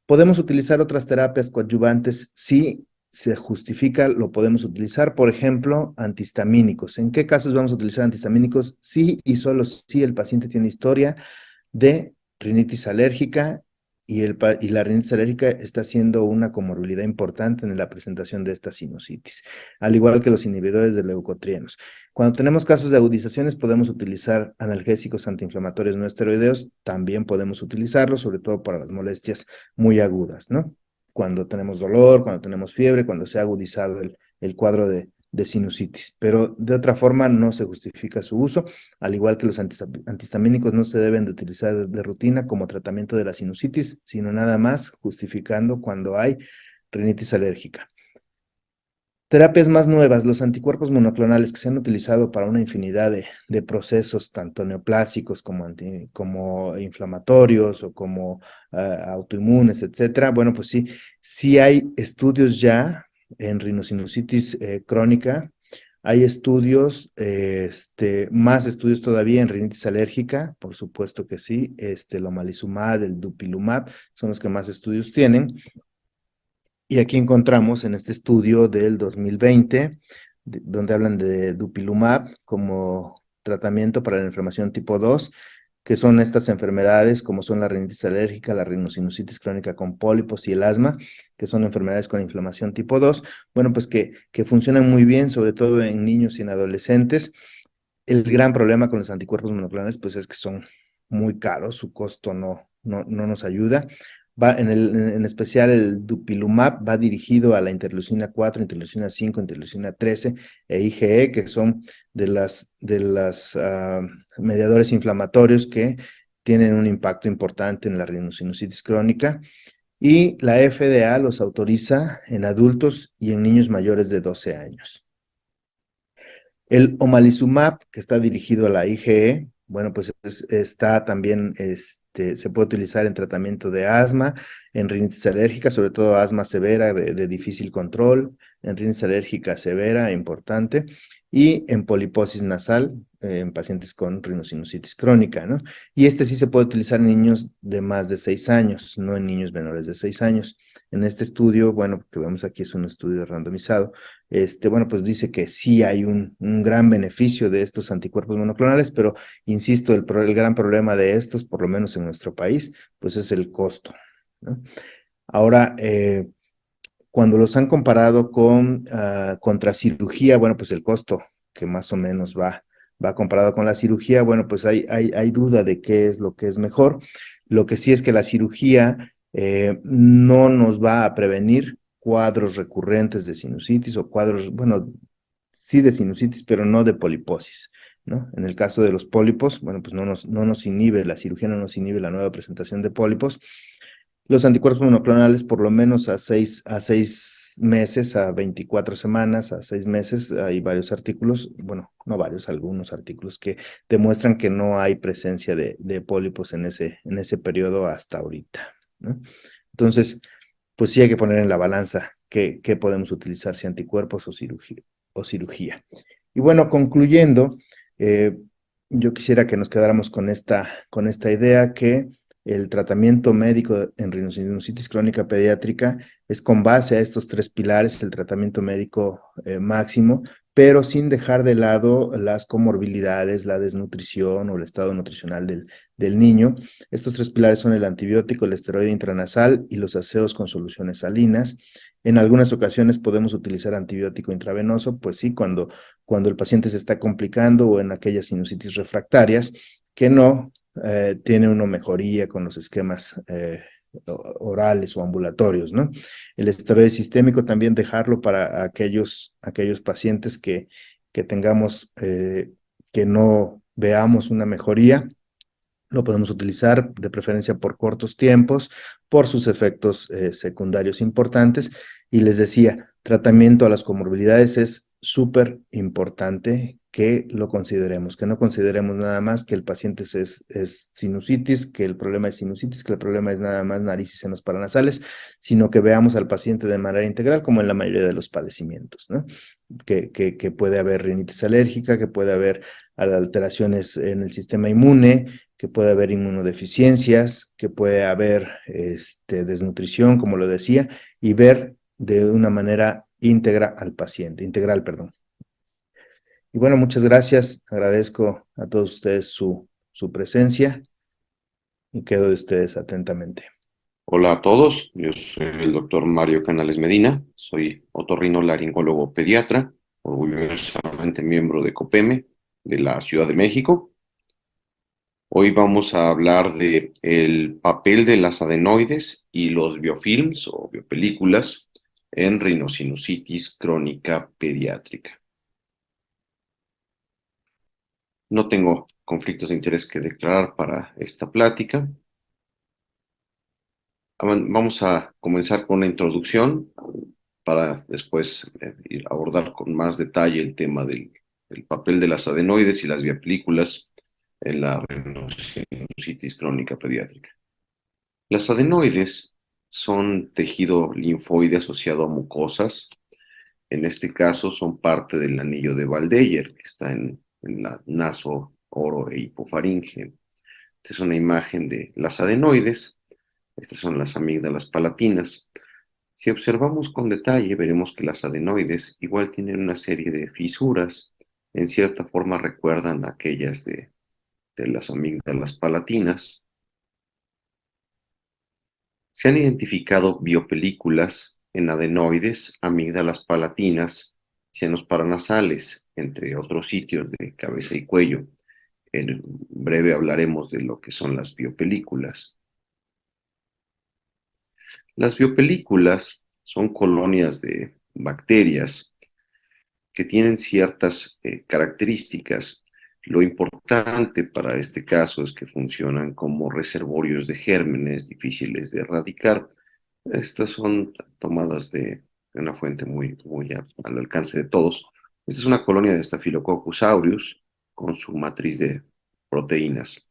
¿Podemos utilizar otras terapias coadyuvantes? Sí, se justifica, lo podemos utilizar, por ejemplo, antihistamínicos. ¿En qué casos vamos a utilizar antihistamínicos? Sí y solo si el paciente tiene historia de rinitis alérgica y la rinitis alérgica está siendo una comorbilidad importante en la presentación de esta sinusitis, al igual que los inhibidores de leucotrienos. Cuando tenemos casos de agudizaciones, podemos utilizar analgésicos antiinflamatorios no esteroideos, también podemos utilizarlos, sobre todo para las molestias muy agudas, ¿no? Cuando tenemos dolor, cuando tenemos fiebre, cuando se ha agudizado el cuadro de sinusitis, pero de otra forma no se justifica su uso, al igual que los antihistamínicos no se deben de utilizar de rutina como tratamiento de la sinusitis, sino nada más justificando cuando hay rinitis alérgica. Terapias más nuevas, los anticuerpos monoclonales que se han utilizado para una infinidad de procesos, tanto neoplásicos como inflamatorios o como autoinmunes, etcétera. Bueno, pues sí hay estudios ya en rinosinusitis crónica. Hay estudios, más estudios todavía en rinitis alérgica, por supuesto que sí. El omalizumab, el dupilumab, son los que más estudios tienen. Y aquí encontramos en este estudio del 2020, donde hablan de dupilumab como tratamiento para la inflamación tipo 2, que son estas enfermedades como son la rinitis alérgica, la rinosinusitis crónica con pólipos y el asma, que son enfermedades con inflamación tipo 2, bueno, pues que funcionan muy bien, sobre todo en niños y en adolescentes. El gran problema con los anticuerpos monoclonales, pues es que son muy caros, su costo no nos ayuda. En especial el dupilumab va dirigido a la interleucina 4, interleucina 5, interleucina 13 e IgE, que son de las mediadores inflamatorios que tienen un impacto importante en la rinosinusitis crónica. Y la FDA los autoriza en adultos y en niños mayores de 12 años. El omalizumab, que está dirigido a la IgE, bueno, pues está también, se puede utilizar en tratamiento de asma, en rinitis alérgica, sobre todo asma severa de difícil control, en rinitis alérgica severa, importante, y en poliposis nasal, en pacientes con rinosinusitis crónica, ¿no? Y sí se puede utilizar en niños de más de 6 años, no en niños menores de 6 años. En este estudio, bueno, que vemos aquí es un estudio randomizado, bueno, pues dice que sí hay un gran beneficio de estos anticuerpos monoclonales, pero insisto, el gran problema de estos, por lo menos en nuestro país, pues es el costo, ¿no? Ahora, cuando los han comparado con contra cirugía, bueno, pues el costo que más o menos va comparado con la cirugía, bueno, pues hay duda de qué es lo que es mejor. Lo que sí es que la cirugía no nos va a prevenir cuadros recurrentes de sinusitis o cuadros, bueno, sí de sinusitis, pero no de poliposis, ¿no? En el caso de los pólipos, bueno, pues no nos inhibe, la cirugía no nos inhibe la nueva presentación de pólipos. Los anticuerpos monoclonales por lo menos a seis meses, a 24 semanas, a 6 meses, hay varios artículos, bueno, no varios, algunos artículos que demuestran que no hay presencia de pólipos en ese periodo hasta ahorita, ¿no? Entonces, pues sí hay que poner en la balanza qué podemos utilizar, si anticuerpos o cirugía. Y bueno, concluyendo, eh, yo quisiera que nos quedáramos con esta idea que el tratamiento médico en rinosinusitis crónica pediátrica es con base a estos tres pilares, el tratamiento médico máximo, pero sin dejar de lado las comorbilidades, la desnutrición o el estado nutricional del niño. Estos tres pilares son el antibiótico, el esteroide intranasal y los aseos con soluciones salinas. En algunas ocasiones podemos utilizar antibiótico intravenoso, pues sí, cuando el paciente se está complicando o en aquellas sinusitis refractarias que no tiene una mejoría con los esquemas orales o ambulatorios, ¿no? El esteroide sistémico también dejarlo para aquellos pacientes que tengamos, que no veamos una mejoría. Lo podemos utilizar de preferencia por cortos tiempos, por sus efectos secundarios importantes. Y les decía, tratamiento a las comorbilidades es súper importante que lo consideremos, que no consideremos nada más que el paciente es sinusitis, que el problema es sinusitis, que el problema es nada más nariz y senos paranasales, sino que veamos al paciente de manera integral, como en la mayoría de los padecimientos, ¿no? Que puede haber rinitis alérgica, que puede haber alteraciones en el sistema inmune, que puede haber inmunodeficiencias, que puede haber desnutrición, como lo decía, y ver de una manera integral, perdón. Y bueno, muchas gracias, agradezco a todos ustedes su presencia y quedo de ustedes atentamente. Hola a todos, yo soy el doctor Mario Canales Medina, soy otorrinolaringólogo pediatra, orgullosamente miembro de COPEME de la Ciudad de México. Hoy vamos a hablar de el papel de las adenoides y los biofilms o biopelículas en rinosinusitis crónica pediátrica. No tengo conflictos de interés que declarar para esta plática. Vamos a comenzar con una introducción para después abordar con más detalle el tema del papel de las adenoides y las biopelículas en la rinosinusitis crónica pediátrica. Las adenoides son tejido linfoide asociado a mucosas. En este caso son parte del anillo de Waldeyer, que está en la naso, oro e hipofaringe. Esta es una imagen de las adenoides. Estas son las amígdalas palatinas. Si observamos con detalle, veremos que las adenoides igual tienen una serie de fisuras. En cierta forma recuerdan a aquellas de las amígdalas palatinas. Se han identificado biopelículas en adenoides, amígdalas palatinas, senos paranasales, entre otros sitios de cabeza y cuello. En breve hablaremos de lo que son las biopelículas. Las biopelículas son colonias de bacterias que tienen ciertas características. Lo importante para este caso es que funcionan como reservorios de gérmenes difíciles de erradicar. Estas son tomadas de una fuente muy al alcance de todos. Esta es una colonia de Staphylococcus aureus con su matriz de proteínas.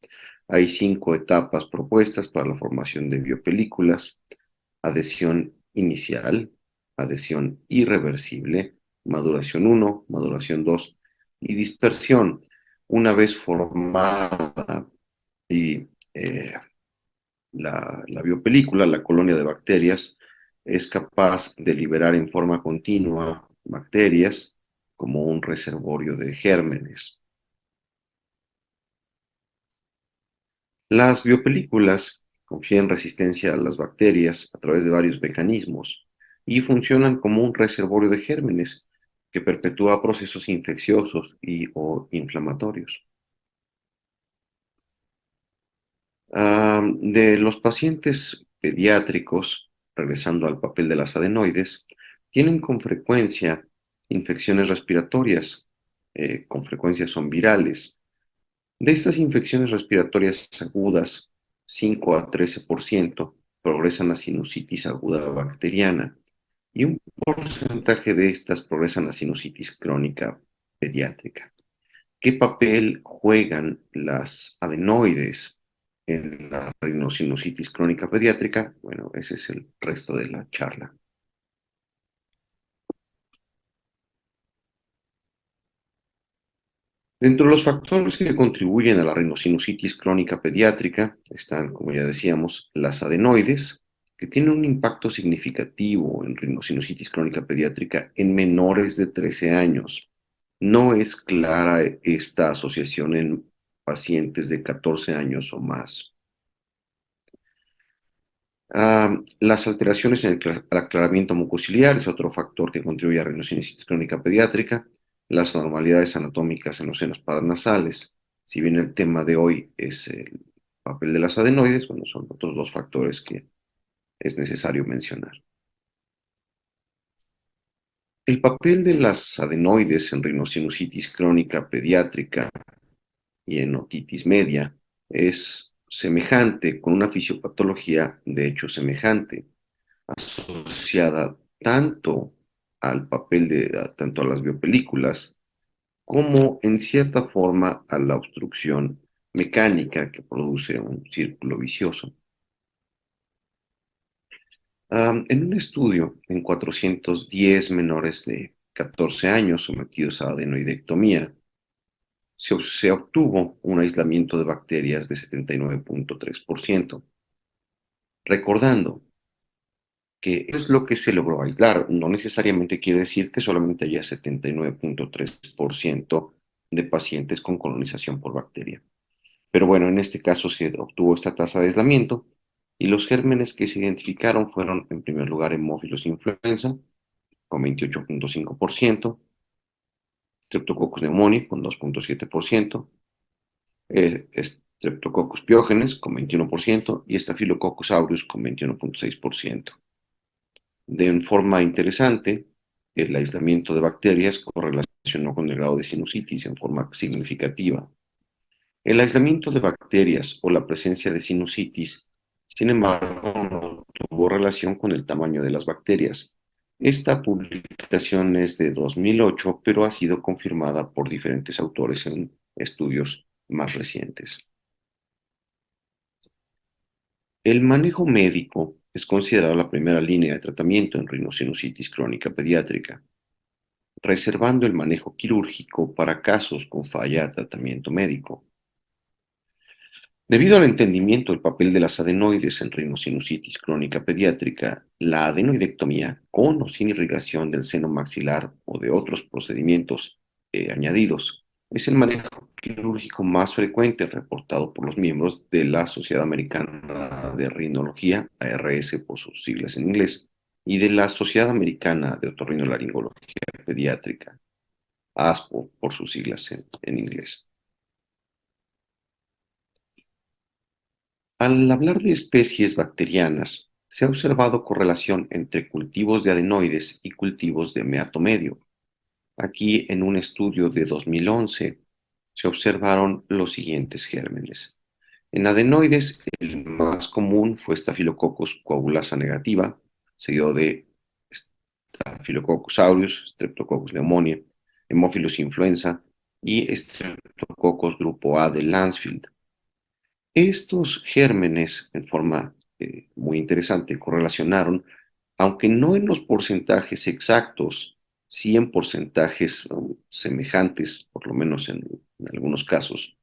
Hay 5 etapas propuestas para la formación de biopelículas: adhesión inicial, adhesión irreversible, maduración 1, maduración 2 y dispersión. Una vez formada y la biopelícula, la colonia de bacterias, es capaz de liberar en forma continua bacterias como un reservorio de gérmenes. Las biopelículas confieren resistencia a las bacterias a través de varios mecanismos. y funcionan como un reservorio de gérmenes que perpetúa procesos infecciosos y o inflamatorios. De los pacientes pediátricos, regresando al papel de las adenoides, tienen con frecuencia infecciones respiratorias, con frecuencia son virales. De estas infecciones respiratorias agudas, 5 a 13% progresan a sinusitis aguda bacteriana y un porcentaje de estas progresan a sinusitis crónica pediátrica. ¿Qué papel juegan las adenoides en la rinosinusitis crónica pediátrica? Bueno, ese es el resto de la charla. Dentro de los factores que contribuyen a la rinosinusitis crónica pediátrica están, como ya decíamos, las adenoides, que tienen un impacto significativo en rinosinusitis crónica pediátrica en menores de 13 años. No es clara esta asociación en pacientes de 14 años o más. Las alteraciones en el aclaramiento mucociliar es otro factor que contribuye a rinosinusitis crónica pediátrica. Las anormalidades anatómicas en los senos paranasales. Si bien el tema de hoy es el papel de las adenoides, bueno, son otros dos factores que es necesario mencionar. El papel de las adenoides en rinosinusitis crónica pediátrica y en otitis media es semejante, con una fisiopatología de hecho semejante, asociada tanto al papel tanto a las biopelículas como en cierta forma a la obstrucción mecánica que produce un círculo vicioso. En un estudio en 410 menores de 14 años sometidos a adenoidectomía, se obtuvo un aislamiento de bacterias de 79.3%. Recordando que es lo que se logró aislar, no necesariamente quiere decir que solamente haya 79.3% de pacientes con colonización por bacteria. Pero bueno, en este caso se obtuvo esta tasa de aislamiento y los gérmenes que se identificaron fueron, en primer lugar, Haemophilus influenza, con 28.5%, Streptococcus pneumoniae, con 2.7%, Streptococcus pyogenes, con 21%, y Staphylococcus aureus, con 21.6%. De forma interesante, el aislamiento de bacterias correlacionó con el grado de sinusitis en forma significativa. El aislamiento de bacterias o la presencia de sinusitis, sin embargo, no tuvo relación con el tamaño de las bacterias. Esta publicación es de 2008, pero ha sido confirmada por diferentes autores en estudios más recientes. El manejo médico es considerado la primera línea de tratamiento en rinosinusitis crónica pediátrica, reservando el manejo quirúrgico para casos con falla de tratamiento médico. Debido al entendimiento del papel de las adenoides en rinosinusitis crónica pediátrica, la adenoidectomía con o sin irrigación del seno maxilar o de otros procedimientos añadidos es el manejo quirúrgico más frecuente reportado por los miembros de la Sociedad Americana de Rinología, ARS por sus siglas en inglés, y de la Sociedad Americana de Otorrinolaringología Pediátrica, ASPO por sus siglas en inglés. Al hablar de especies bacterianas, se ha observado correlación entre cultivos de adenoides y cultivos de meato medio. Aquí, en un estudio de 2011, se observaron los siguientes gérmenes. En adenoides, el más común fue Staphylococcus coagulasa negativa, seguido de Staphylococcus aureus, Streptococcus pneumoniae, Haemophilus influenza y Streptococcus grupo A de Lancefield. Estos gérmenes, en forma muy interesante, correlacionaron, aunque no en los porcentajes exactos, sí en porcentajes semejantes, por lo menos en algunos casos,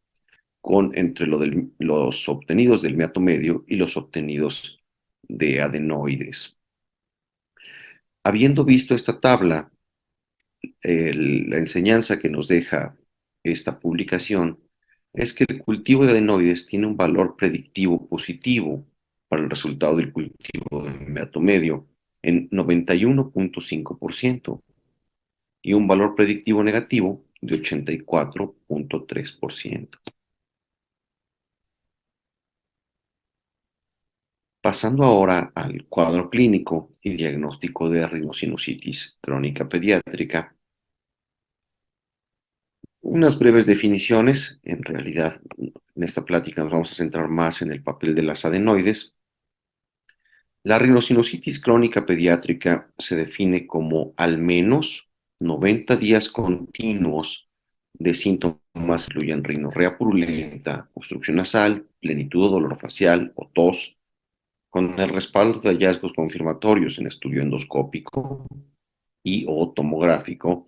entre los obtenidos del meato medio y los obtenidos de adenoides. Habiendo visto esta tabla, la enseñanza que nos deja esta publicación es que el cultivo de adenoides tiene un valor predictivo positivo para el resultado del cultivo de meato medio, en 91.5% y un valor predictivo negativo de 84.3%. Pasando ahora al cuadro clínico y diagnóstico de rinosinusitis crónica pediátrica, unas breves definiciones. En realidad, en esta plática nos vamos a centrar más en el papel de las adenoides. La rinosinusitis crónica pediátrica se define como al menos 90 días continuos de síntomas que incluyen rinorrea purulenta, obstrucción nasal, plenitud o dolor facial o tos, con el respaldo de hallazgos confirmatorios en estudio endoscópico y o tomográfico,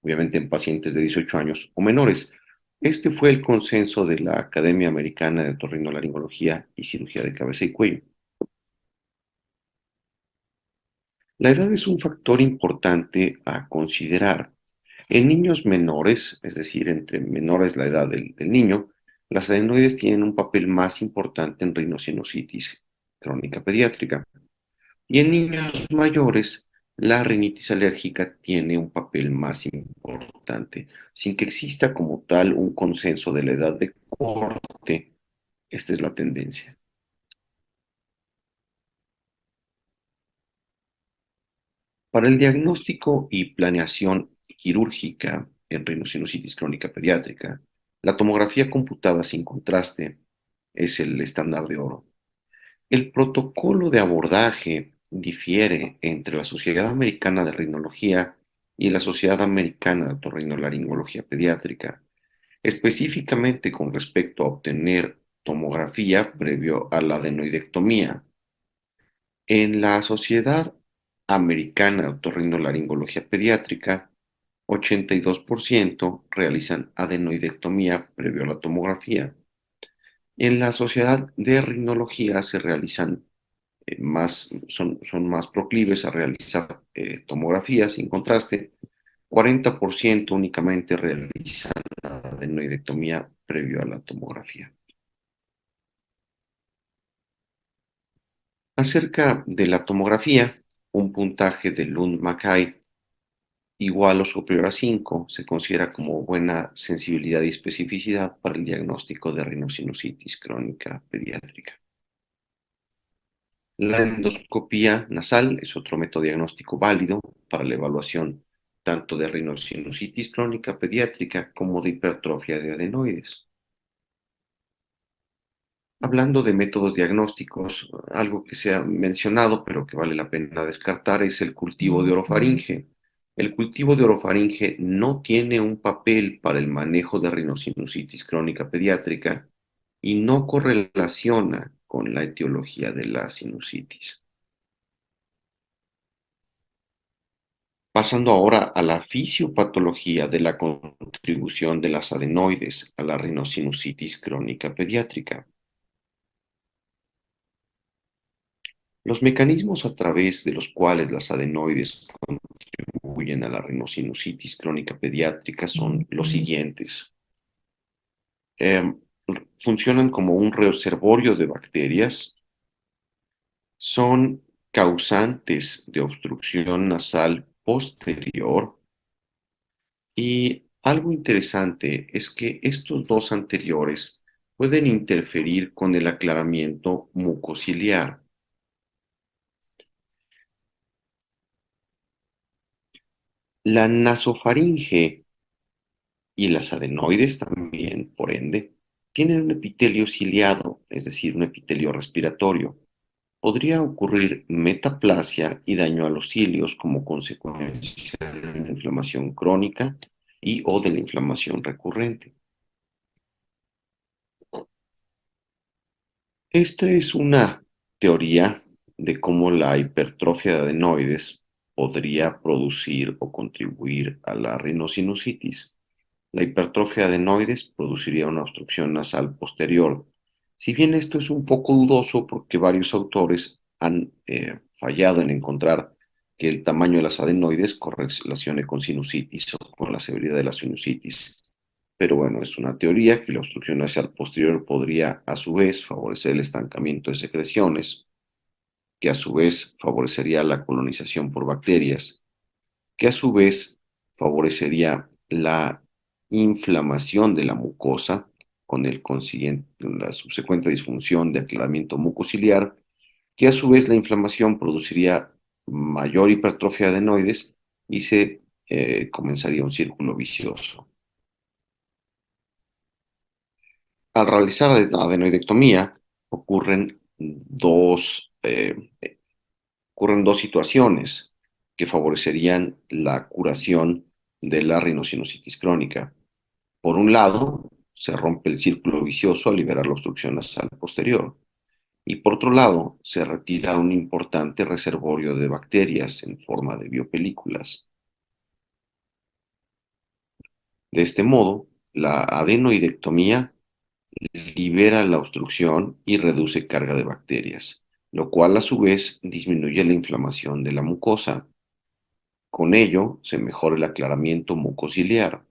obviamente en pacientes de 18 años o menores. Este fue el consenso de la Academia Americana de Otorrinolaringología y Cirugía de Cabeza y Cuello. La edad es un factor importante a considerar. En niños menores, es decir, entre menores la edad del niño, las adenoides tienen un papel más importante en rinosinusitis crónica pediátrica. Y en niños mayores, la rinitis alérgica tiene un papel más importante. Sin que exista como tal un consenso de la edad de corte, esta es la tendencia. Para el diagnóstico y planeación quirúrgica en rinosinusitis crónica pediátrica, la tomografía computada sin contraste es el estándar de oro. El protocolo de abordaje difiere entre la Sociedad Americana de Rinología y la Sociedad Americana de Otorrinolaringología Pediátrica, específicamente con respecto a obtener tomografía previo a la adenoidectomía. En la Sociedad Americana de Otorrinolaringología Pediátrica, 82% realizan adenoidectomía previo a la tomografía. En la Sociedad de Rinología se realizan son más proclives a realizar tomografía sin contraste. 40% únicamente realizan adenoidectomía previo a la tomografía. Acerca de la tomografía, un puntaje de Lund-Mackay igual o superior a 5 se considera como buena sensibilidad y especificidad para el diagnóstico de rinosinusitis crónica pediátrica. La endoscopía nasal es otro método diagnóstico válido para la evaluación tanto de rinosinusitis crónica pediátrica como de hipertrofia de adenoides. Hablando de métodos diagnósticos, algo que se ha mencionado pero que vale la pena descartar es el cultivo de orofaringe. El cultivo de orofaringe no tiene un papel para el manejo de rinosinusitis crónica pediátrica y no correlaciona con la etiología de la sinusitis. Pasando ahora a la fisiopatología de la contribución de las adenoides a la rinosinusitis crónica pediátrica. Los mecanismos a través de los cuales las adenoides contribuyen a la rinosinusitis crónica pediátrica son los siguientes. Funcionan como un reservorio de bacterias, son causantes de obstrucción nasal posterior y algo interesante es que estos dos anteriores pueden interferir con el aclaramiento mucociliar. La nasofaringe y las adenoides también, por ende, tienen un epitelio ciliado, es decir, un epitelio respiratorio. Podría ocurrir metaplasia y daño a los cilios como consecuencia de una inflamación crónica y o de la inflamación recurrente. Esta es una teoría de cómo la hipertrofia de adenoides podría producir o contribuir a la rinosinusitis. La hipertrofia de adenoides produciría una obstrucción nasal posterior. Si bien esto es un poco dudoso porque varios autores han fallado en encontrar que el tamaño de las adenoides correlacione con sinusitis o con la severidad de la sinusitis. Pero bueno, es una teoría que la obstrucción nasal posterior podría a su vez favorecer el estancamiento de secreciones. que a su vez favorecería la colonización por bacterias, que a su vez favorecería la inflamación de la mucosa con la subsecuente disfunción de aclaramiento mucociliar, que a su vez la inflamación produciría mayor hipertrofia de adenoides y se comenzaría un círculo vicioso. Al realizar adenoidectomía ocurren dos situaciones que favorecerían la curación de la rinosinusitis crónica. Por un lado, se rompe el círculo vicioso al liberar la obstrucción nasal posterior. Y por otro lado, se retira un importante reservorio de bacterias en forma de biopelículas. De este modo, la adenoidectomía libera la obstrucción y reduce carga de bacterias, lo cual a su vez disminuye la inflamación de la mucosa. Con ello, se mejora el aclaramiento mucociliar.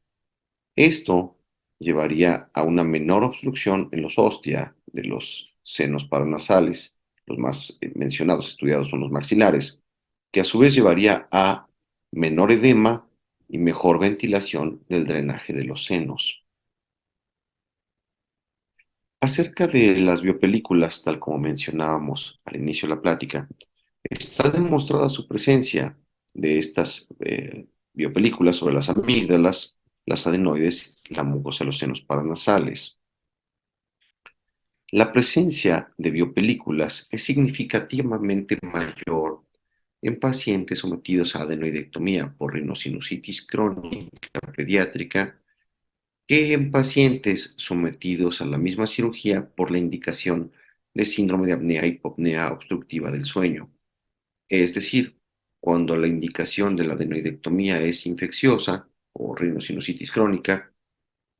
Esto llevaría a una menor obstrucción en los ostia de los senos paranasales. Los más mencionados, estudiados son los maxilares, que a su vez llevaría a menor edema y mejor ventilación del drenaje de los senos. Acerca de las biopelículas, tal como mencionábamos al inicio de la plática, está demostrada su presencia de estas biopelículas sobre las amígdalas, las adenoides y la mucosa de los senos paranasales. La presencia de biopelículas es significativamente mayor en pacientes sometidos a adenoidectomía por rinosinusitis crónica pediátrica que en pacientes sometidos a la misma cirugía por la indicación de síndrome de apnea-hipopnea obstructiva del sueño. Es decir, cuando la indicación de la adenoidectomía es infecciosa o rinosinusitis crónica,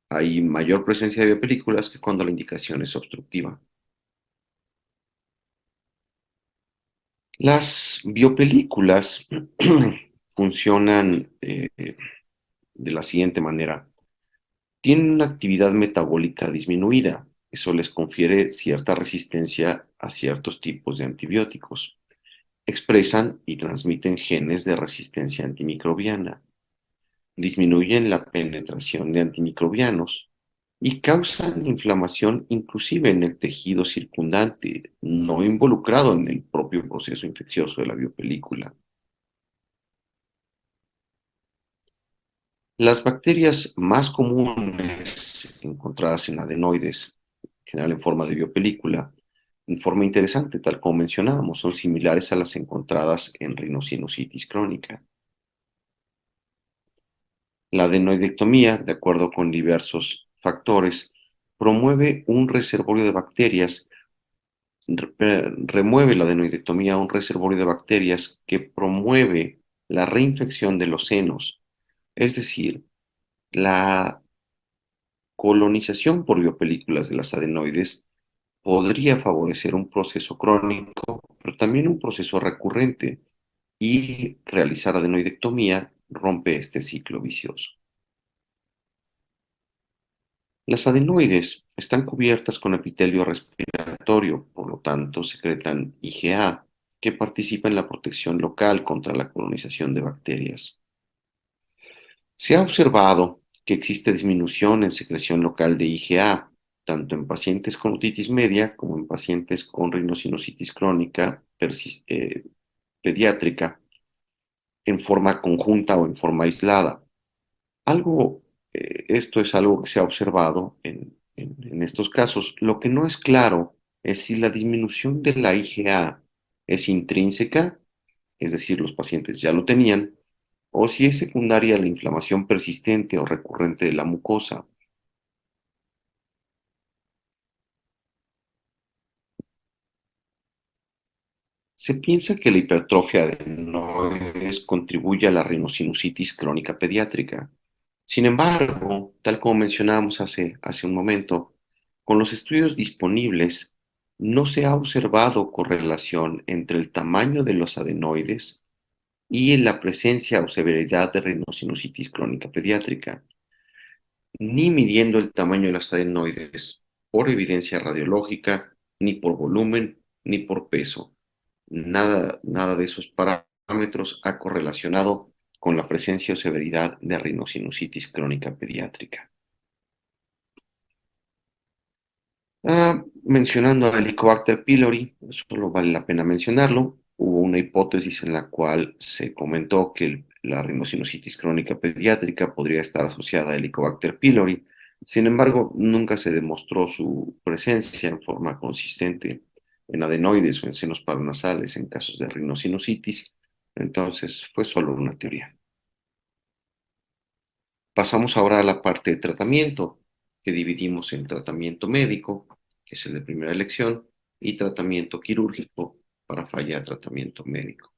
hay mayor presencia de biopelículas que cuando la indicación es obstructiva. Las biopelículas funcionan de la siguiente manera. Tienen una actividad metabólica disminuida. Eso les confiere cierta resistencia a ciertos tipos de antibióticos. Expresan y transmiten genes de resistencia antimicrobiana. Disminuyen la penetración de antimicrobianos y causan inflamación inclusive en el tejido circundante, no involucrado en el propio proceso infeccioso de la biopelícula. Las bacterias más comunes encontradas en adenoides, en general en forma de biopelícula, en forma interesante, tal como mencionábamos, son similares a las encontradas en rinosinusitis crónica. La adenoidectomía, de acuerdo con diversos factores, promueve un reservorio de bacterias, remueve la adenoidectomía un reservorio de bacterias que promueve la reinfección de los senos, es decir, la colonización por biopelículas de las adenoides podría favorecer un proceso crónico, pero también un proceso recurrente, y realizar adenoidectomía rompe este ciclo vicioso. Las adenoides están cubiertas con epitelio respiratorio, por lo tanto secretan IgA, que participa en la protección local contra la colonización de bacterias. Se ha observado que existe disminución en secreción local de IgA, tanto en pacientes con otitis media como en pacientes con rinosinusitis crónica pediátrica, en forma conjunta o en forma aislada. Esto es algo que se ha observado en estos casos. Lo que no es claro es si la disminución de la IgA es intrínseca, es decir, los pacientes ya lo tenían, o si es secundaria a la inflamación persistente o recurrente de la mucosa. Se piensa que la hipertrofia de adenoides contribuye a la rinosinusitis crónica pediátrica. Sin embargo, tal como mencionábamos hace un momento, con los estudios disponibles no se ha observado correlación entre el tamaño de los adenoides y la presencia o severidad de rinosinusitis crónica pediátrica, ni midiendo el tamaño de las adenoides por evidencia radiológica, ni por volumen, ni por peso. nada de esos parámetros ha correlacionado con la presencia o severidad de rinosinusitis crónica pediátrica. Mencionando a Helicobacter pylori, solo vale la pena mencionarlo. Hubo una hipótesis en la cual se comentó que la rinosinusitis crónica pediátrica podría estar asociada a Helicobacter pylori. Sin embargo, nunca se demostró su presencia en forma consistente en adenoides o en senos paranasales en casos de rinosinusitis. Entonces, fue solo una teoría. Pasamos ahora a la parte de tratamiento, que dividimos en tratamiento médico, que es el de primera elección, y tratamiento quirúrgico para falla de tratamiento médico.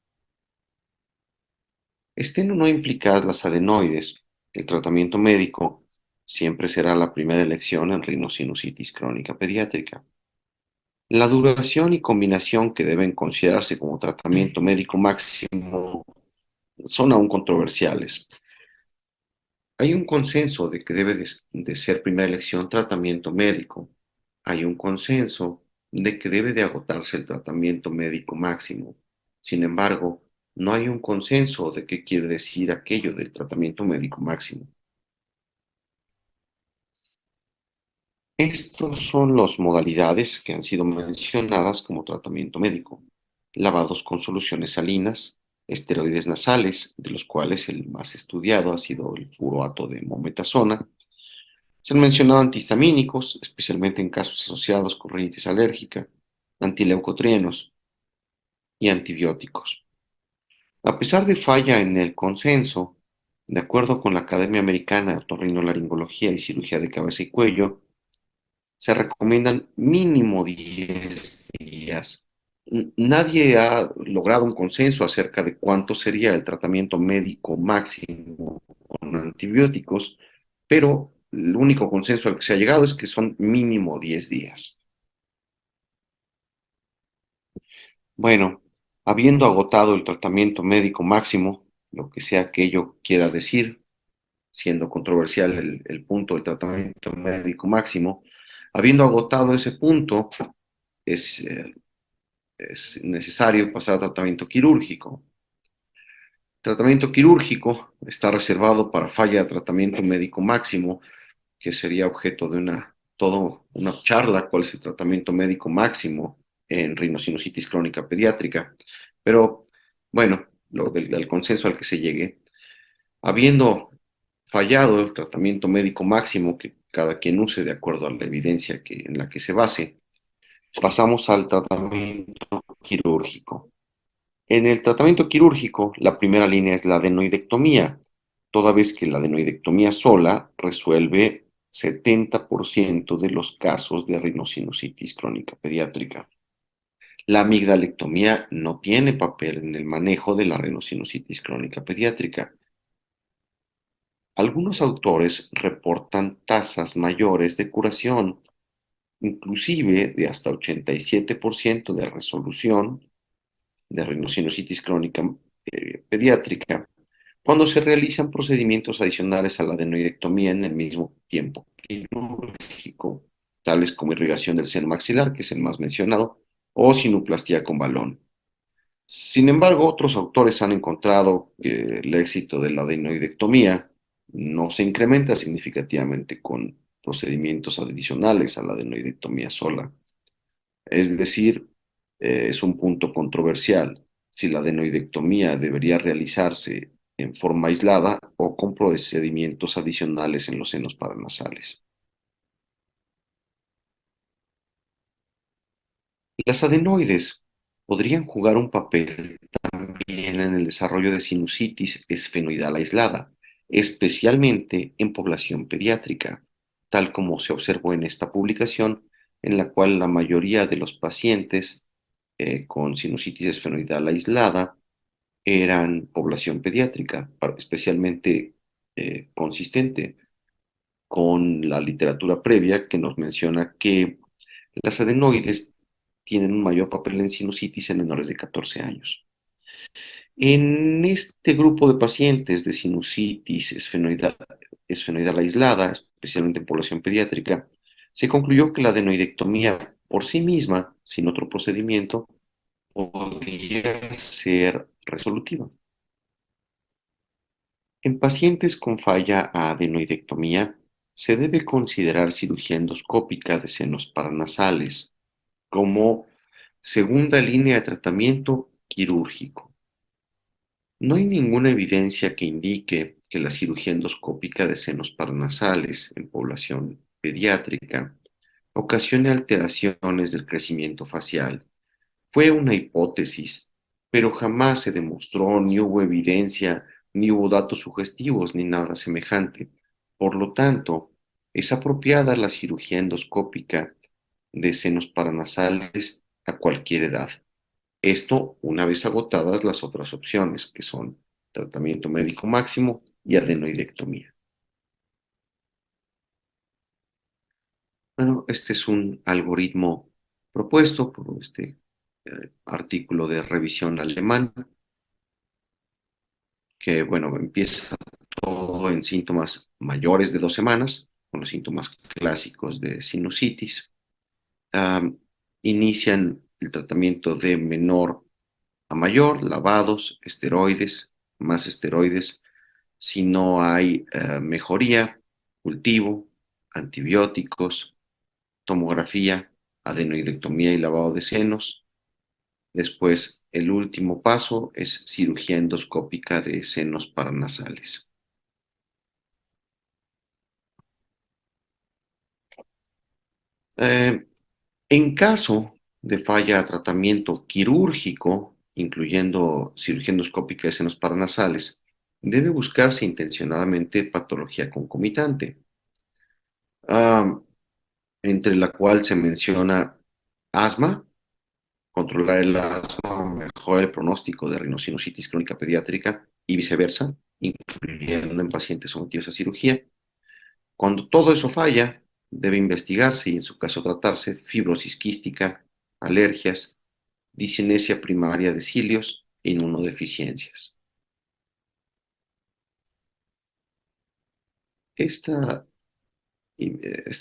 Estén o no implicadas las adenoides, el tratamiento médico siempre será la primera elección en rinosinusitis crónica pediátrica. La duración y combinación que deben considerarse como tratamiento médico máximo son aún controversiales. Hay un consenso de que debe de ser primera elección tratamiento médico. Hay un consenso de que debe de agotarse el tratamiento médico máximo. Sin embargo, no hay un consenso de qué quiere decir aquello del tratamiento médico máximo. Estos son las modalidades que han sido mencionadas como tratamiento médico. Lavados con soluciones salinas, esteroides nasales, de los cuales el más estudiado ha sido el furoato de mometasona. Se han mencionado antihistamínicos, especialmente en casos asociados con rinitis alérgica, antileucotrienos y antibióticos. A pesar de falla en el consenso, de acuerdo con la Academia Americana de Otorrinolaringología y Cirugía de Cabeza y Cuello, se recomiendan mínimo 10 días. Nadie ha logrado un consenso acerca de cuánto sería el tratamiento médico máximo con antibióticos, pero el único consenso al que se ha llegado es que son mínimo 10 días. Bueno, habiendo agotado el tratamiento médico máximo, lo que sea que ello quiera decir, siendo controversial el punto del tratamiento médico máximo, habiendo agotado ese punto, es necesario pasar a tratamiento quirúrgico. Tratamiento quirúrgico está reservado para falla de tratamiento médico máximo, que sería objeto de toda una charla, cuál es el tratamiento médico máximo en rinosinusitis crónica pediátrica. Pero bueno, del consenso al que se llegue, habiendo fallado el tratamiento médico máximo que cada quien use de acuerdo a la evidencia en la que se base, pasamos al tratamiento quirúrgico. En el tratamiento quirúrgico, la primera línea es la adenoidectomía, toda vez que la adenoidectomía sola resuelve 70% de los casos de rinosinusitis crónica pediátrica. La amigdalectomía no tiene papel en el manejo de la rinosinusitis crónica pediátrica. Algunos autores reportan tasas mayores de curación, inclusive de hasta 87% de resolución de rinosinusitis crónica pediátrica, cuando se realizan procedimientos adicionales a la adenoidectomía en el mismo tiempo quirúrgico, tales como irrigación del seno maxilar, que es el más mencionado, o sinuplastia con balón. Sin embargo, otros autores han encontrado que el éxito de la adenoidectomía no se incrementa significativamente con procedimientos adicionales a la adenoidectomía sola. Es decir, es un punto controversial si la adenoidectomía debería realizarse en forma aislada o con procedimientos adicionales en los senos paranasales. Las adenoides podrían jugar un papel también en el desarrollo de sinusitis esfenoidal aislada, especialmente en población pediátrica, tal como se observó en esta publicación, en la cual la mayoría de los pacientes con sinusitis esfenoidal aislada eran población pediátrica, especialmente consistente con la literatura previa que nos menciona que las adenoides tienen un mayor papel en sinusitis en menores de 14 años. En este grupo de pacientes de sinusitis esfenoidal aislada, especialmente en población pediátrica, se concluyó que la adenoidectomía por sí misma, sin otro procedimiento, podría ser resolutiva. En pacientes con falla a adenoidectomía, se debe considerar cirugía endoscópica de senos paranasales como segunda línea de tratamiento quirúrgico. No hay ninguna evidencia que indique que la cirugía endoscópica de senos paranasales en población pediátrica ocasione alteraciones del crecimiento facial. Fue una hipótesis, pero jamás se demostró, ni hubo evidencia, ni hubo datos sugestivos, ni nada semejante. Por lo tanto, es apropiada la cirugía endoscópica de senos paranasales a cualquier edad. Esto una vez agotadas las otras opciones, que son tratamiento médico máximo y adenoidectomía. Bueno, este es un algoritmo propuesto por este artículo de revisión alemán, que, bueno, empieza todo en síntomas mayores de 2 semanas, con los síntomas clásicos de sinusitis. Inician el tratamiento de menor a mayor, lavados, esteroides, más esteroides. Si no hay mejoría, cultivo, antibióticos, tomografía, adenoidectomía y lavado de senos. Después, el último paso es cirugía endoscópica de senos paranasales. En caso de falla a tratamiento quirúrgico, incluyendo cirugía endoscópica de senos paranasales, debe buscarse intencionadamente patología concomitante, entre la cual se menciona asma, controlar el asma, mejorar el pronóstico de rinosinusitis crónica pediátrica y viceversa, incluyendo en pacientes sometidos a cirugía. Cuando todo eso falla, debe investigarse y en su caso tratarse fibrosis quística, alergias, discinesia primaria de cilios e inmunodeficiencias. Esta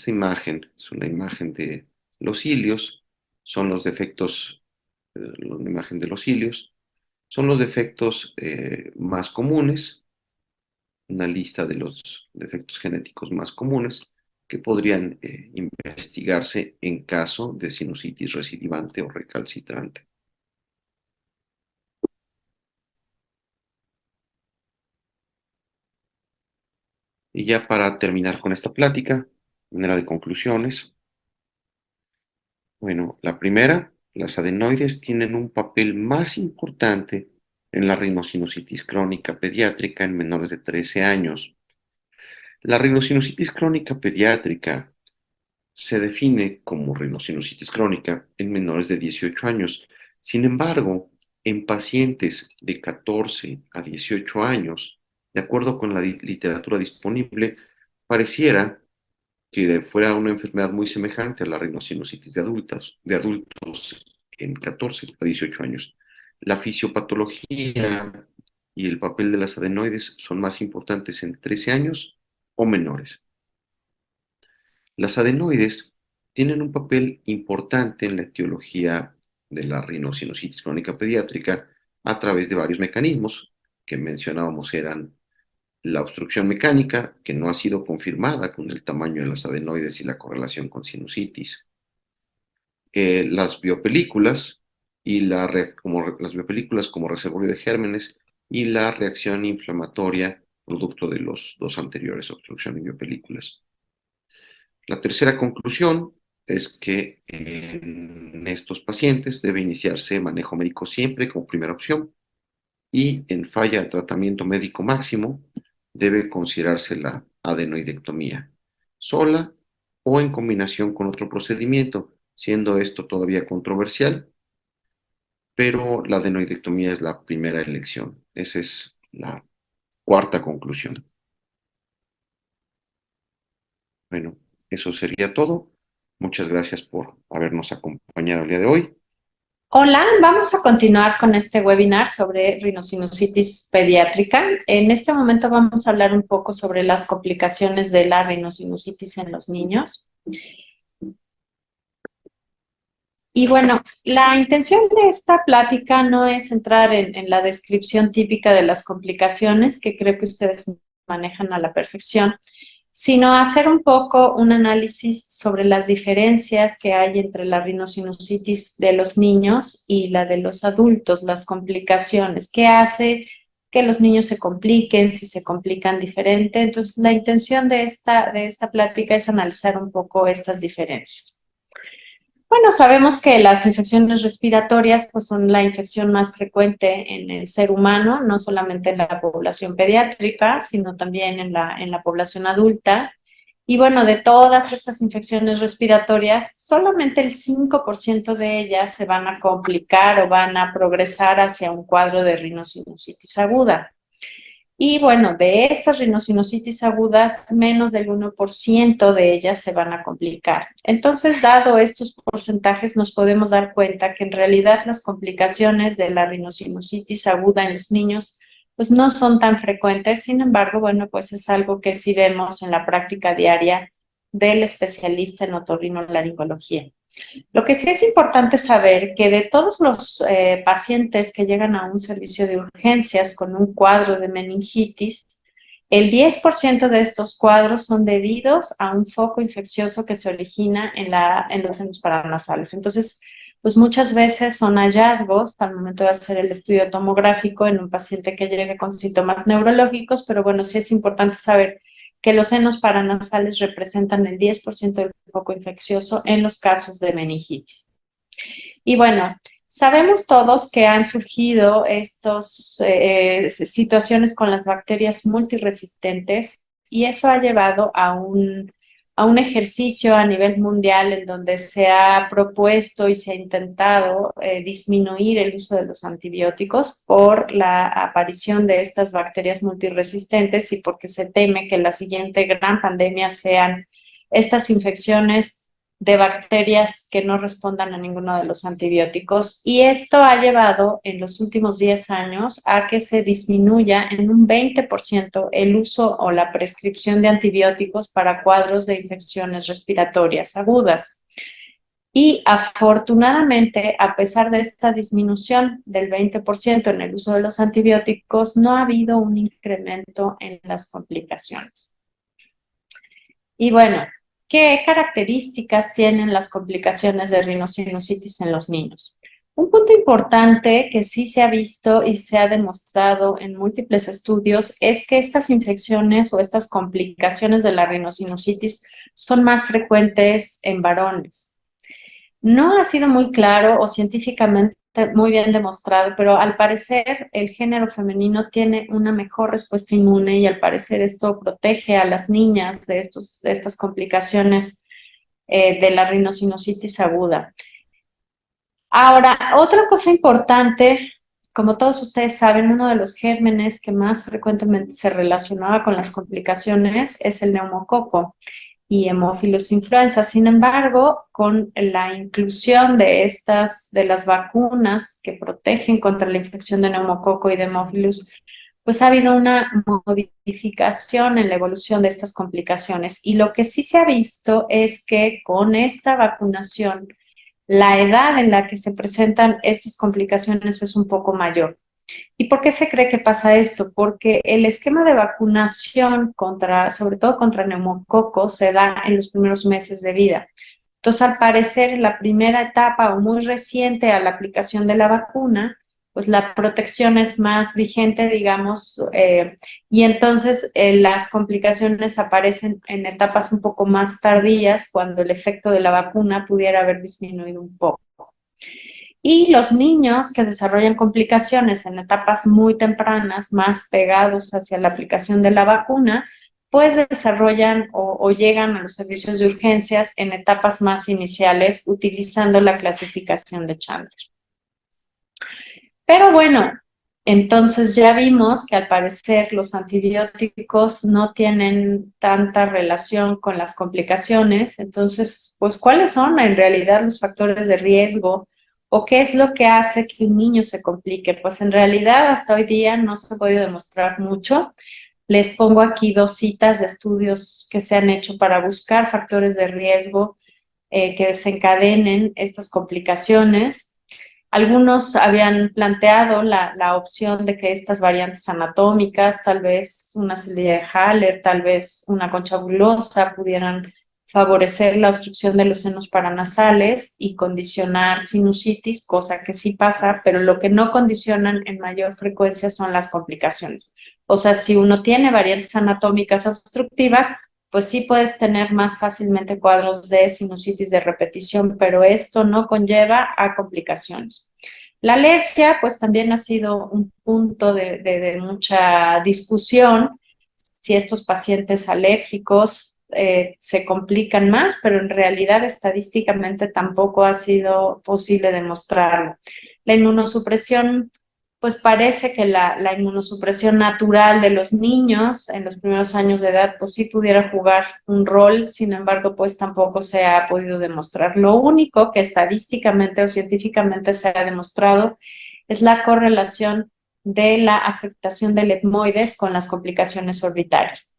imagen es una imagen de los cilios, son los defectos, una imagen de los cilios, son los defectos más comunes, una lista de los defectos genéticos más comunes que podrían investigarse en caso de sinusitis recidivante o recalcitrante. Y ya para terminar con esta plática, de manera de conclusiones, bueno, la primera, las adenoides tienen un papel más importante en la rinosinusitis crónica pediátrica en menores de 13 años. La rinosinusitis crónica pediátrica se define como rinosinusitis crónica en menores de 18 años. Sin embargo, en pacientes de 14 a 18 años, de acuerdo con la literatura disponible, pareciera que fuera una enfermedad muy semejante a la rinosinusitis de adultos en 14 a 18 años. La fisiopatología y el papel de las adenoides son más importantes en 13 años o menores. Las adenoides tienen un papel importante en la etiología de la rinosinusitis crónica pediátrica a través de varios mecanismos que mencionábamos. Eran la obstrucción mecánica, que no ha sido confirmada con el tamaño de las adenoides y la correlación con sinusitis. Las biopelículas, las biopelículas como reservorio de gérmenes y la reacción inflamatoria producto de los dos anteriores, obstrucción y biopelículas. La tercera conclusión es que en estos pacientes debe iniciarse manejo médico siempre como primera opción y en falla de tratamiento médico máximo debe considerarse la adenoidectomía, sola o en combinación con otro procedimiento, siendo esto todavía controversial, pero la adenoidectomía es la primera elección. Esa es la cuarta conclusión. Bueno, eso sería todo. Muchas gracias por habernos acompañado el día de hoy. Hola, vamos a continuar con este webinar sobre rinosinusitis pediátrica. En este momento vamos a hablar un poco sobre las complicaciones de la rinosinusitis en los niños. Y bueno, la intención de esta plática no es entrar en la descripción típica de las complicaciones, que creo que ustedes manejan a la perfección, sino hacer un poco un análisis sobre las diferencias que hay entre la rinosinusitis de los niños y la de los adultos, las complicaciones, qué hace que los niños se compliquen, si se complican diferente. Entonces, la intención de esta plática es analizar un poco estas diferencias. Bueno, sabemos que las infecciones respiratorias pues, son la infección más frecuente en el ser humano, no solamente en la población pediátrica, sino también en la población adulta. Y bueno, de todas estas infecciones respiratorias, solamente el 5% de ellas se van a complicar o van a progresar hacia un cuadro de rinosinusitis aguda. Y bueno, de estas rinosinusitis agudas, menos del 1% de ellas se van a complicar. Entonces, dado estos porcentajes, nos podemos dar cuenta que en realidad las complicaciones de la rinosinusitis aguda en los niños pues no son tan frecuentes. Sin embargo, bueno, pues es algo que sí vemos en la práctica diaria del especialista en otorrinolaringología. Lo que sí es importante saber que de todos los pacientes que llegan a un servicio de urgencias con un cuadro de meningitis, el 10% de estos cuadros son debidos a un foco infeccioso que se origina en los senos paranasales. Entonces, pues muchas veces son hallazgos al momento de hacer el estudio tomográfico en un paciente que llegue con síntomas neurológicos, pero bueno, sí es importante saber que los senos paranasales representan el 10% del foco infeccioso en los casos de meningitis. Y bueno, sabemos todos que han surgido estas situaciones con las bacterias multiresistentes y eso ha llevado a un ejercicio a nivel mundial en donde se ha propuesto y se ha intentado disminuir el uso de los antibióticos por la aparición de estas bacterias multiresistentes y porque se teme que la siguiente gran pandemia sean estas infecciones de bacterias que no respondan a ninguno de los antibióticos. Y esto ha llevado en los últimos 10 años a que se disminuya en un 20% el uso o la prescripción de antibióticos para cuadros de infecciones respiratorias agudas. Y afortunadamente, a pesar de esta disminución del 20% en el uso de los antibióticos, no ha habido un incremento en las complicaciones. Y bueno, ¿qué características tienen las complicaciones de rinosinusitis en los niños? Un punto importante que sí se ha visto y se ha demostrado en múltiples estudios es que estas infecciones o estas complicaciones de la rinosinusitis son más frecuentes en varones. No ha sido muy claro o científicamente muy bien demostrado, pero al parecer el género femenino tiene una mejor respuesta inmune y al parecer esto protege a las niñas de estas complicaciones de la rinosinusitis aguda. Ahora, otra cosa importante, como todos ustedes saben, uno de los gérmenes que más frecuentemente se relacionaba con las complicaciones es el neumococo y Haemophilus influenza. Sin embargo, con la inclusión de las vacunas que protegen contra la infección de neumococo y de Haemophilus, pues ha habido una modificación en la evolución de estas complicaciones. Y lo que sí se ha visto es que con esta vacunación, la edad en la que se presentan estas complicaciones es un poco mayor. ¿Y por qué se cree que pasa esto? Porque el esquema de vacunación sobre todo contra neumococos, se da en los primeros meses de vida. Entonces, al parecer, en la primera etapa o muy reciente a la aplicación de la vacuna, pues la protección es más vigente, digamos, y entonces las complicaciones aparecen en etapas un poco más tardías, cuando el efecto de la vacuna pudiera haber disminuido un poco. Y los niños que desarrollan complicaciones en etapas muy tempranas, más pegados hacia la aplicación de la vacuna, pues desarrollan o llegan a los servicios de urgencias en etapas más iniciales utilizando la clasificación de Chandler. Pero bueno, entonces ya vimos que al parecer los antibióticos no tienen tanta relación con las complicaciones. Entonces, pues, ¿cuáles son en realidad los factores de riesgo o qué es lo que hace que un niño se complique? Pues en realidad hasta hoy día no se ha podido demostrar mucho. Les pongo aquí 2 citas de estudios que se han hecho para buscar factores de riesgo que desencadenen estas complicaciones. Algunos habían planteado la opción de que estas variantes anatómicas, tal vez una celilla de Haller, tal vez una concha bulosa, pudieran favorecer la obstrucción de los senos paranasales y condicionar sinusitis, cosa que sí pasa, pero lo que no condicionan en mayor frecuencia son las complicaciones. O sea, si uno tiene variantes anatómicas obstructivas, pues sí puedes tener más fácilmente cuadros de sinusitis de repetición, pero esto no conlleva a complicaciones. La alergia, pues también ha sido un punto de mucha discusión, si estos pacientes alérgicos se complican más, pero en realidad estadísticamente tampoco ha sido posible demostrarlo. La inmunosupresión, pues parece que la inmunosupresión natural de los niños en los primeros años de edad, pues sí pudiera jugar un rol, sin embargo, pues tampoco se ha podido demostrar. Lo único que estadísticamente o científicamente se ha demostrado es la correlación de la afectación del etmoides con las complicaciones orbitales.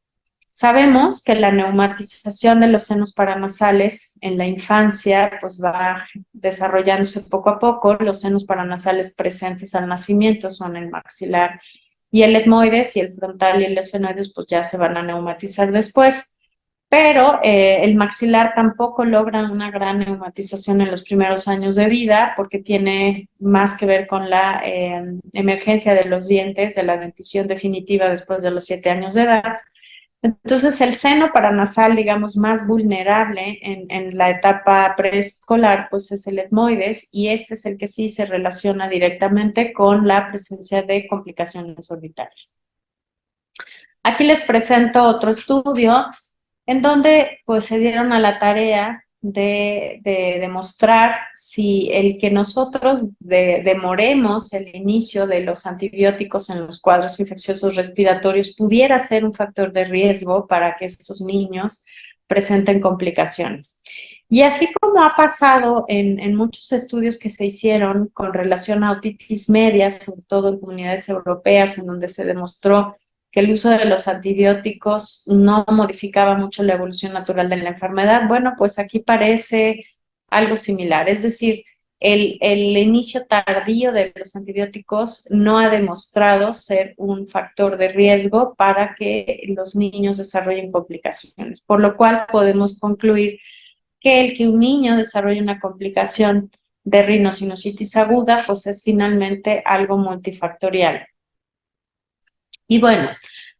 Sabemos que la neumatización de los senos paranasales en la infancia pues va desarrollándose poco a poco. Los senos paranasales presentes al nacimiento son el maxilar y el etmoides, y el frontal y el esfenoides pues ya se van a neumatizar después. Pero el maxilar tampoco logra una gran neumatización en los primeros años de vida porque tiene más que ver con la emergencia de los dientes, de la dentición definitiva después de los 7 años de edad. Entonces, el seno paranasal, digamos, más vulnerable en la etapa preescolar, pues es el etmoides, y este es el que sí se relaciona directamente con la presencia de complicaciones orbitales. Aquí les presento otro estudio en donde pues se dieron a la tarea de demostrar si el que nosotros demoremos el inicio de los antibióticos en los cuadros infecciosos respiratorios pudiera ser un factor de riesgo para que estos niños presenten complicaciones. Y así como ha pasado en muchos estudios que se hicieron con relación a otitis media, sobre todo en comunidades europeas, en donde se demostró que el uso de los antibióticos no modificaba mucho la evolución natural de la enfermedad, bueno, pues aquí parece algo similar. Es decir, el inicio tardío de los antibióticos no ha demostrado ser un factor de riesgo para que los niños desarrollen complicaciones, por lo cual podemos concluir que el que un niño desarrolle una complicación de rinosinusitis aguda, pues es finalmente algo multifactorial. Y bueno,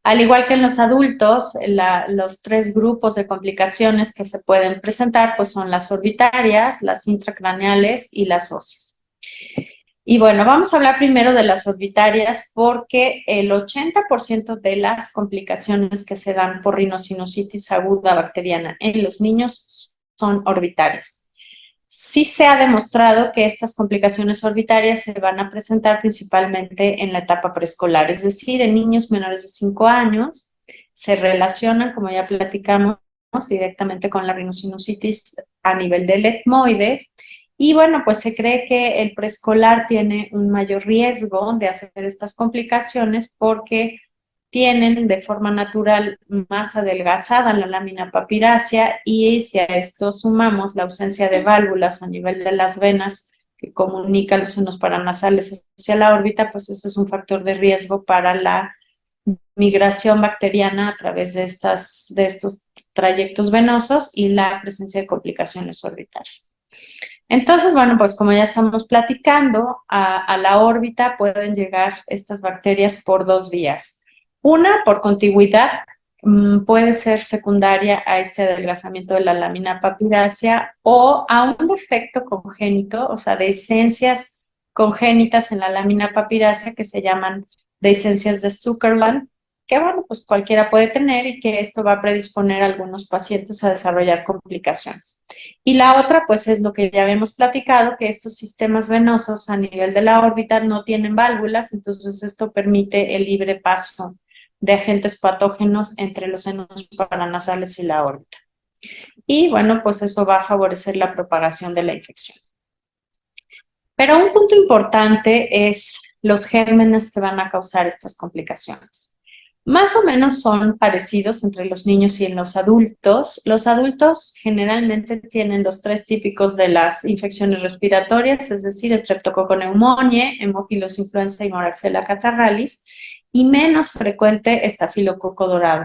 al igual que en los adultos, los 3 grupos de complicaciones que se pueden presentar pues son las orbitarias, las intracraneales y las óseas. Y bueno, vamos a hablar primero de las orbitarias porque el 80% de las complicaciones que se dan por rinosinusitis aguda bacteriana en los niños son orbitarias. Sí se ha demostrado que estas complicaciones orbitarias se van a presentar principalmente en la etapa preescolar, es decir, en niños menores de 5 años, se relacionan, como ya platicamos, directamente con la rinosinusitis a nivel del etmoides, y bueno, pues se cree que el preescolar tiene un mayor riesgo de hacer estas complicaciones porque tienen de forma natural más adelgazada la lámina papirácea, y si a esto sumamos la ausencia de válvulas a nivel de las venas que comunican los senos paranasales hacia la órbita, pues ese es un factor de riesgo para la migración bacteriana a través de estos trayectos venosos y la presencia de complicaciones orbitales. Entonces, bueno, pues como ya estamos platicando, a la órbita pueden llegar estas bacterias por 2 vías. Una, por contigüidad, puede ser secundaria a este adelgazamiento de la lámina papirácea o a un defecto congénito, o sea, dehiscencias congénitas en la lámina papirácea que se llaman dehiscencias de Zuckerland, que bueno, pues cualquiera puede tener y que esto va a predisponer a algunos pacientes a desarrollar complicaciones. Y la otra, pues es lo que ya habíamos platicado, que estos sistemas venosos a nivel de la órbita no tienen válvulas, entonces esto permite el libre paso de agentes patógenos entre los senos paranasales y la órbita. Y bueno, pues eso va a favorecer la propagación de la infección. Pero un punto importante es los gérmenes que van a causar estas complicaciones. Más o menos son parecidos entre los niños y en los adultos. Los adultos generalmente tienen los 3 típicos de las infecciones respiratorias, es decir, Streptococcus pneumoniae, Haemophilus influenza y Moraxella catarrhalis, y menos frecuente Estafilococo dorado.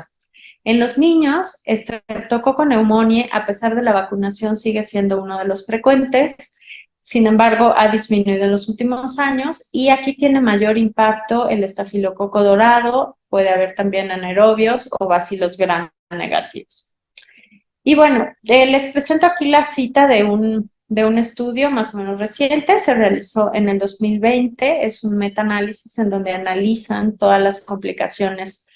En los niños, Streptococcus pneumoniae, a pesar de la vacunación, sigue siendo uno de los frecuentes. Sin embargo, ha disminuido en los últimos años y aquí tiene mayor impacto el estafilococo dorado, puede haber también anaerobios o bacilos gram negativos. Y bueno, les presento aquí la cita de un estudio más o menos reciente, se realizó en el 2020, es un metaanálisis en donde analizan todas las complicaciones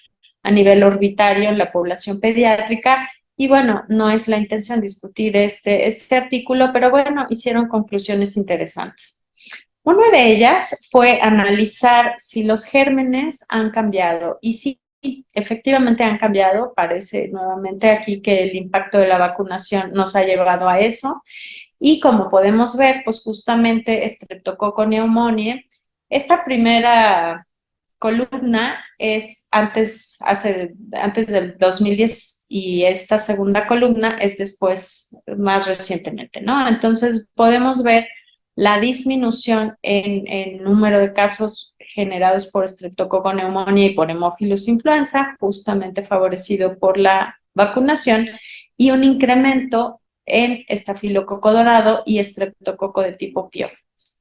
a nivel orbitario en la población pediátrica. Y bueno, no es la intención discutir este artículo, pero bueno, hicieron conclusiones interesantes. Una de ellas fue analizar si los gérmenes han cambiado y si efectivamente han cambiado. Parece nuevamente aquí que el impacto de la vacunación nos ha llevado a eso. Y como podemos ver, pues justamente Streptococcus pneumoniae, esta primera columna es antes del 2010 y esta segunda columna es después, más recientemente, ¿no? Entonces podemos ver la disminución en número de casos generados por Streptococcus pneumoniae y por Haemophilus influenza, justamente favorecido por la vacunación, y un incremento en Estafilococo dorado y Streptococo de tipo piógenes.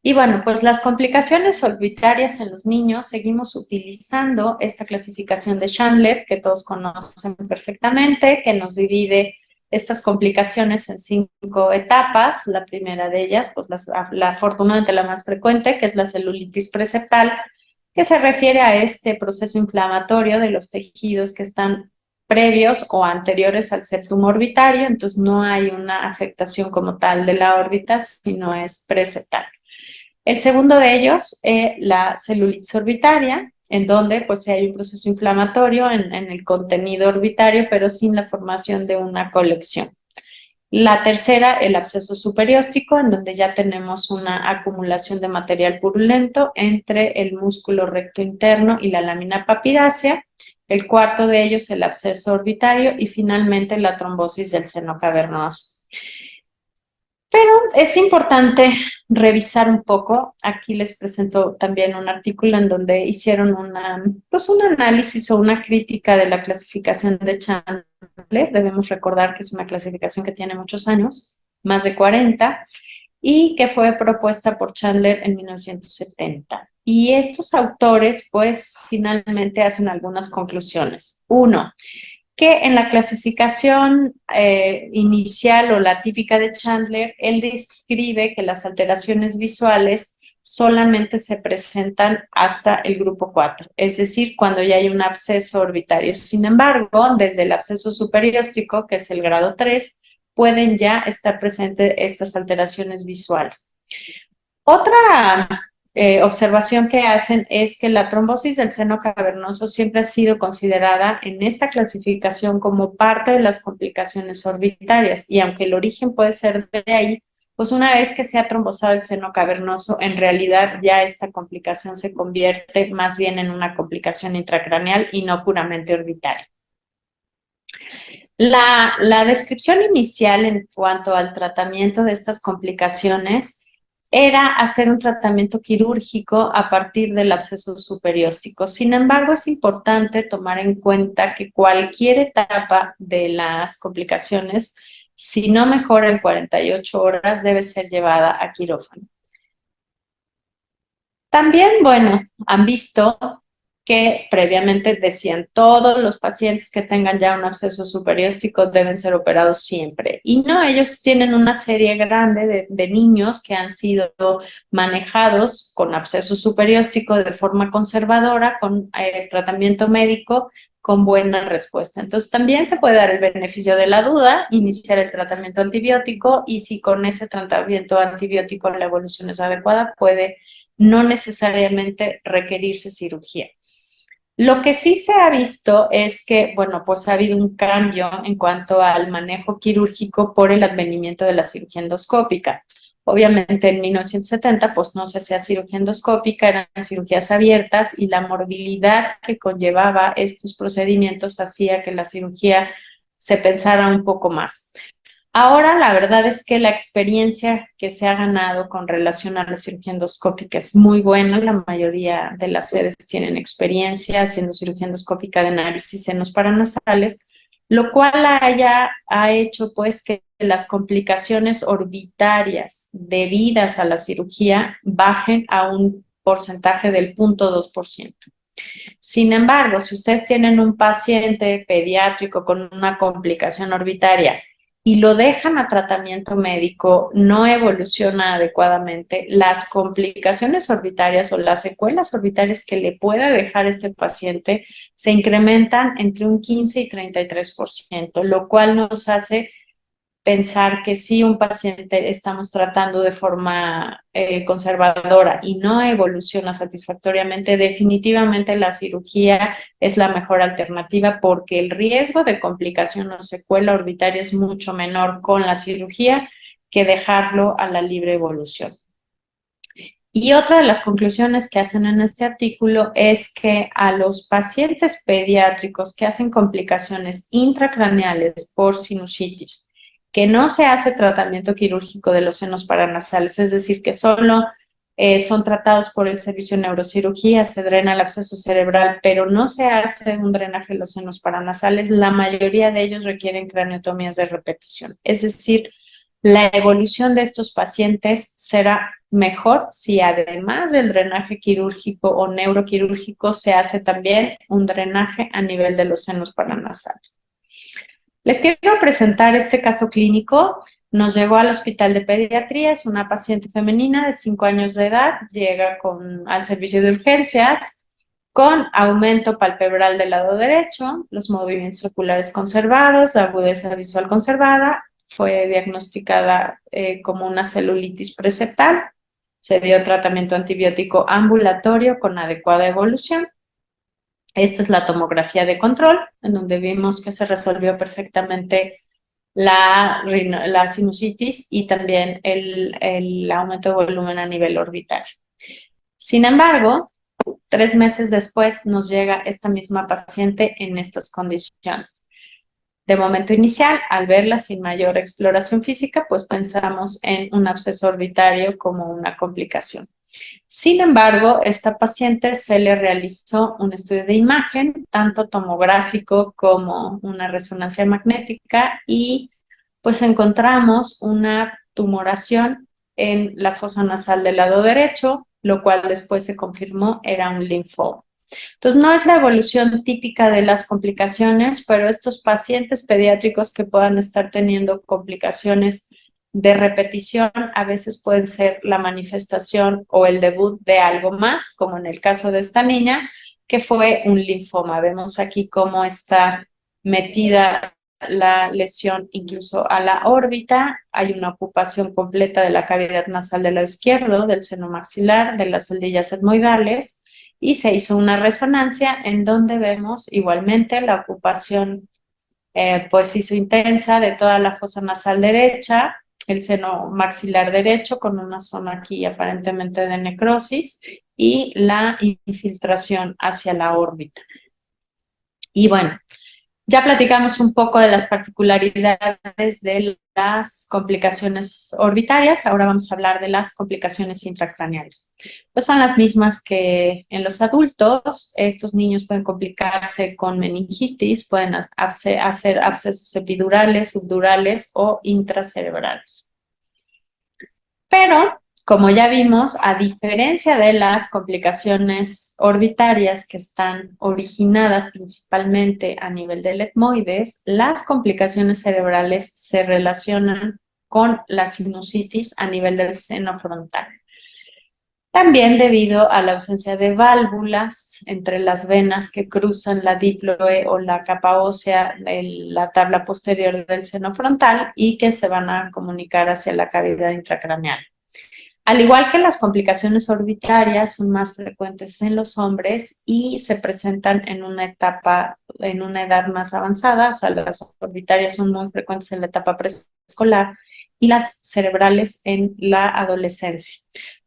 Y bueno, pues las complicaciones orbitarias en los niños, seguimos utilizando esta clasificación de Chandler, que todos conocen perfectamente, que nos divide estas complicaciones en 5 etapas. La primera de ellas, pues afortunadamente la más frecuente, que es la celulitis preseptal, que se refiere a este proceso inflamatorio de los tejidos que están previos o anteriores al septum orbitario, entonces no hay una afectación como tal de la órbita, sino es preseptal. El segundo de ellos, la celulitis orbitaria, en donde pues hay un proceso inflamatorio en el contenido orbitario, pero sin la formación de una colección. La tercera, el absceso superióstico, en donde ya tenemos una acumulación de material purulento entre el músculo recto interno y la lámina papirácea. El cuarto de ellos, el absceso orbitario, y finalmente la trombosis del seno cavernoso. Pero es importante revisar un poco. Aquí les presento también un artículo en donde hicieron un análisis o una crítica de la clasificación de Chandler. Debemos recordar que es una clasificación que tiene muchos años, más de 40, y que fue propuesta por Chandler en 1970. Y estos autores, pues, finalmente hacen algunas conclusiones. Uno, que en la clasificación inicial o la típica de Chandler, él describe que las alteraciones visuales solamente se presentan hasta el grupo 4, es decir, cuando ya hay un absceso orbitario. Sin embargo, desde el absceso superióstico, que es el grado 3, pueden ya estar presentes estas alteraciones visuales. Otra observación que hacen es que la trombosis del seno cavernoso siempre ha sido considerada en esta clasificación como parte de las complicaciones orbitarias, y aunque el origen puede ser de ahí, pues una vez que se ha trombosado el seno cavernoso, en realidad ya esta complicación se convierte más bien en una complicación intracraneal y no puramente orbitaria. La descripción inicial en cuanto al tratamiento de estas complicaciones era hacer un tratamiento quirúrgico a partir del absceso superióstico. Sin embargo, es importante tomar en cuenta que cualquier etapa de las complicaciones, si no mejora en 48 horas, debe ser llevada a quirófano. También, bueno, han visto que previamente decían todos los pacientes que tengan ya un absceso superióstico deben ser operados siempre. Y no, ellos tienen una serie grande de niños que han sido manejados con absceso superióstico de forma conservadora, con tratamiento médico, con buena respuesta. Entonces también se puede dar el beneficio de la duda, iniciar el tratamiento antibiótico, y si con ese tratamiento antibiótico la evolución es adecuada, puede no necesariamente requerirse cirugía. Lo que sí se ha visto es que, bueno, pues ha habido un cambio en cuanto al manejo quirúrgico por el advenimiento de la cirugía endoscópica. Obviamente en 1970 pues no se hacía cirugía endoscópica, eran cirugías abiertas y la morbilidad que conllevaba estos procedimientos hacía que la cirugía se pensara un poco más. Ahora la verdad es que la experiencia que se ha ganado con relación a la cirugía endoscópica es muy buena. La mayoría de las sedes tienen experiencia haciendo cirugía endoscópica de nariz y senos paranasales, lo cual ha hecho pues que las complicaciones orbitarias debidas a la cirugía bajen a un porcentaje del 0.2%. Sin embargo, si ustedes tienen un paciente pediátrico con una complicación orbitaria y lo dejan a tratamiento médico, no evoluciona adecuadamente, las complicaciones orbitarias o las secuelas orbitarias que le pueda dejar este paciente se incrementan entre un 15 y 33%, lo cual nos hace pensar que si un paciente estamos tratando de forma conservadora y no evoluciona satisfactoriamente, definitivamente la cirugía es la mejor alternativa porque el riesgo de complicación o secuela orbitaria es mucho menor con la cirugía que dejarlo a la libre evolución. Y otra de las conclusiones que hacen en este artículo es que a los pacientes pediátricos que hacen complicaciones intracraneales por sinusitis, que no se hace tratamiento quirúrgico de los senos paranasales, es decir, que solo son tratados por el servicio de neurocirugía, se drena el absceso cerebral, pero no se hace un drenaje de los senos paranasales, la mayoría de ellos requieren craniotomías de repetición. Es decir, la evolución de estos pacientes será mejor si además del drenaje quirúrgico o neuroquirúrgico se hace también un drenaje a nivel de los senos paranasales. Les quiero presentar este caso clínico. Nos llegó al hospital de pediatría, es una paciente femenina de 5 años de edad, llega al servicio de urgencias con aumento palpebral del lado derecho, los movimientos oculares conservados, la agudeza visual conservada, fue diagnosticada como una celulitis preseptal, se dio tratamiento antibiótico ambulatorio con adecuada evolución. Esta es la tomografía de control, en donde vimos que se resolvió perfectamente la sinusitis y también el aumento de volumen a nivel orbital. Sin embargo, 3 meses después nos llega esta misma paciente en estas condiciones. De momento inicial, al verla sin mayor exploración física, pues pensamos en un absceso orbitario como una complicación. Sin embargo, esta paciente se le realizó un estudio de imagen, tanto tomográfico como una resonancia magnética, y pues encontramos una tumoración en la fosa nasal del lado derecho, lo cual después se confirmó era un linfoma. Entonces, no es la evolución típica de las complicaciones, pero estos pacientes pediátricos que puedan estar teniendo complicaciones de repetición a veces pueden ser la manifestación o el debut de algo más, como en el caso de esta niña, que fue un linfoma. Vemos aquí cómo está metida la lesión incluso a la órbita, hay una ocupación completa de la cavidad nasal del lado izquierdo, del seno maxilar, de las celdillas etmoidales, y se hizo una resonancia en donde vemos igualmente la ocupación pues hizo intensa de toda la fosa nasal derecha, el seno maxilar derecho con una zona aquí aparentemente de necrosis y la infiltración hacia la órbita. Y bueno, ya platicamos un poco de las particularidades de las complicaciones orbitarias, ahora vamos a hablar de las complicaciones intracraneales. Pues son las mismas que en los adultos. Estos niños pueden complicarse con meningitis, pueden hacer abscesos epidurales, subdurales o intracerebrales. Pero, como ya vimos, a diferencia de las complicaciones orbitarias que están originadas principalmente a nivel del etmoides, las complicaciones cerebrales se relacionan con la sinusitis a nivel del seno frontal. También debido a la ausencia de válvulas entre las venas que cruzan la diploe o la capa ósea de la tabla posterior del seno frontal y que se van a comunicar hacia la cavidad intracraneal. Al igual que las complicaciones orbitarias son más frecuentes en los hombres y se presentan en una edad más avanzada, o sea, las orbitarias son muy frecuentes en la etapa preescolar y las cerebrales en la adolescencia.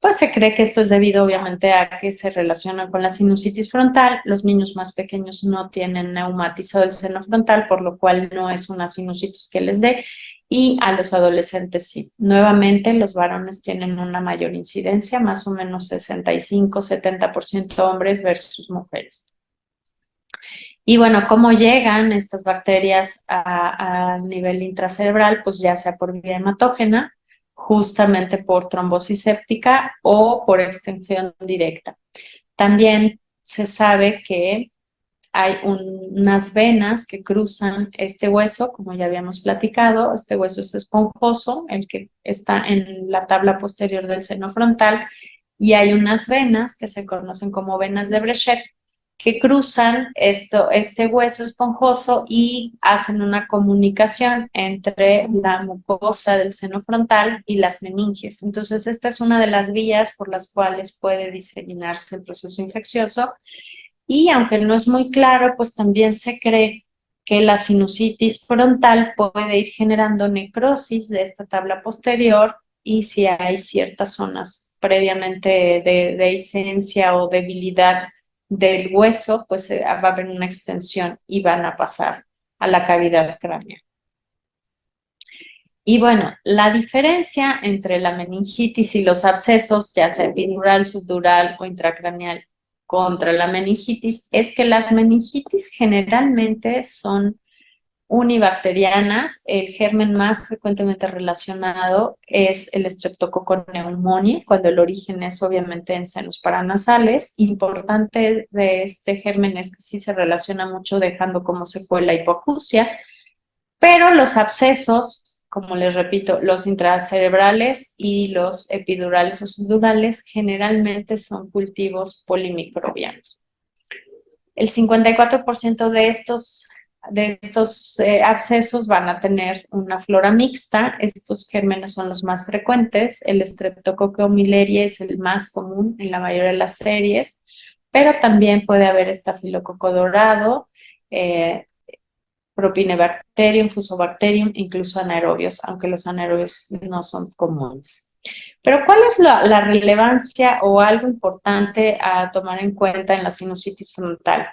Pues se cree que esto es debido obviamente a que se relacionan con la sinusitis frontal. Los niños más pequeños no tienen neumatizado el seno frontal, por lo cual no es una sinusitis que les dé, y a los adolescentes sí. Nuevamente, los varones tienen una mayor incidencia, más o menos 65-70% hombres versus mujeres. Y bueno, ¿cómo llegan estas bacterias a nivel intracerebral? Pues ya sea por vía hematógena, justamente por trombosis séptica o por extensión directa. También se sabe que hay unas venas que cruzan este hueso, como ya habíamos platicado. Este hueso es esponjoso, el que está en la tabla posterior del seno frontal, y hay unas venas que se conocen como venas de Breschet, que cruzan este hueso esponjoso y hacen una comunicación entre la mucosa del seno frontal y las meninges. Entonces, esta es una de las vías por las cuales puede diseminarse el proceso infeccioso. Y aunque no es muy claro, pues también se cree que la sinusitis frontal puede ir generando necrosis de esta tabla posterior, y si hay ciertas zonas previamente de dehiscencia o debilidad del hueso, pues va a haber una extensión y van a pasar a la cavidad craneal. Y bueno, la diferencia entre la meningitis y los abscesos, ya sea epidural, subdural o intracraneal, contra la meningitis, es que las meningitis generalmente son unibacterianas. El germen más frecuentemente relacionado es el Streptococcus pneumoniae, cuando el origen es obviamente en senos paranasales. Importante de este germen es que sí se relaciona mucho, dejando como secuela hipoacusia, pero los abscesos, como les repito, los intracerebrales y los epidurales o subdurales generalmente son cultivos polimicrobianos. El 54% de estos abscesos van a tener una flora mixta. Estos gérmenes son los más frecuentes. El Streptococcus miliaris es el más común en la mayoría de las series, pero también puede haber estafilococo dorado, Propinebacterium, Fusobacterium, incluso anaerobios, aunque los anaerobios no son comunes. Pero ¿cuál es la relevancia o algo importante a tomar en cuenta en la sinusitis frontal?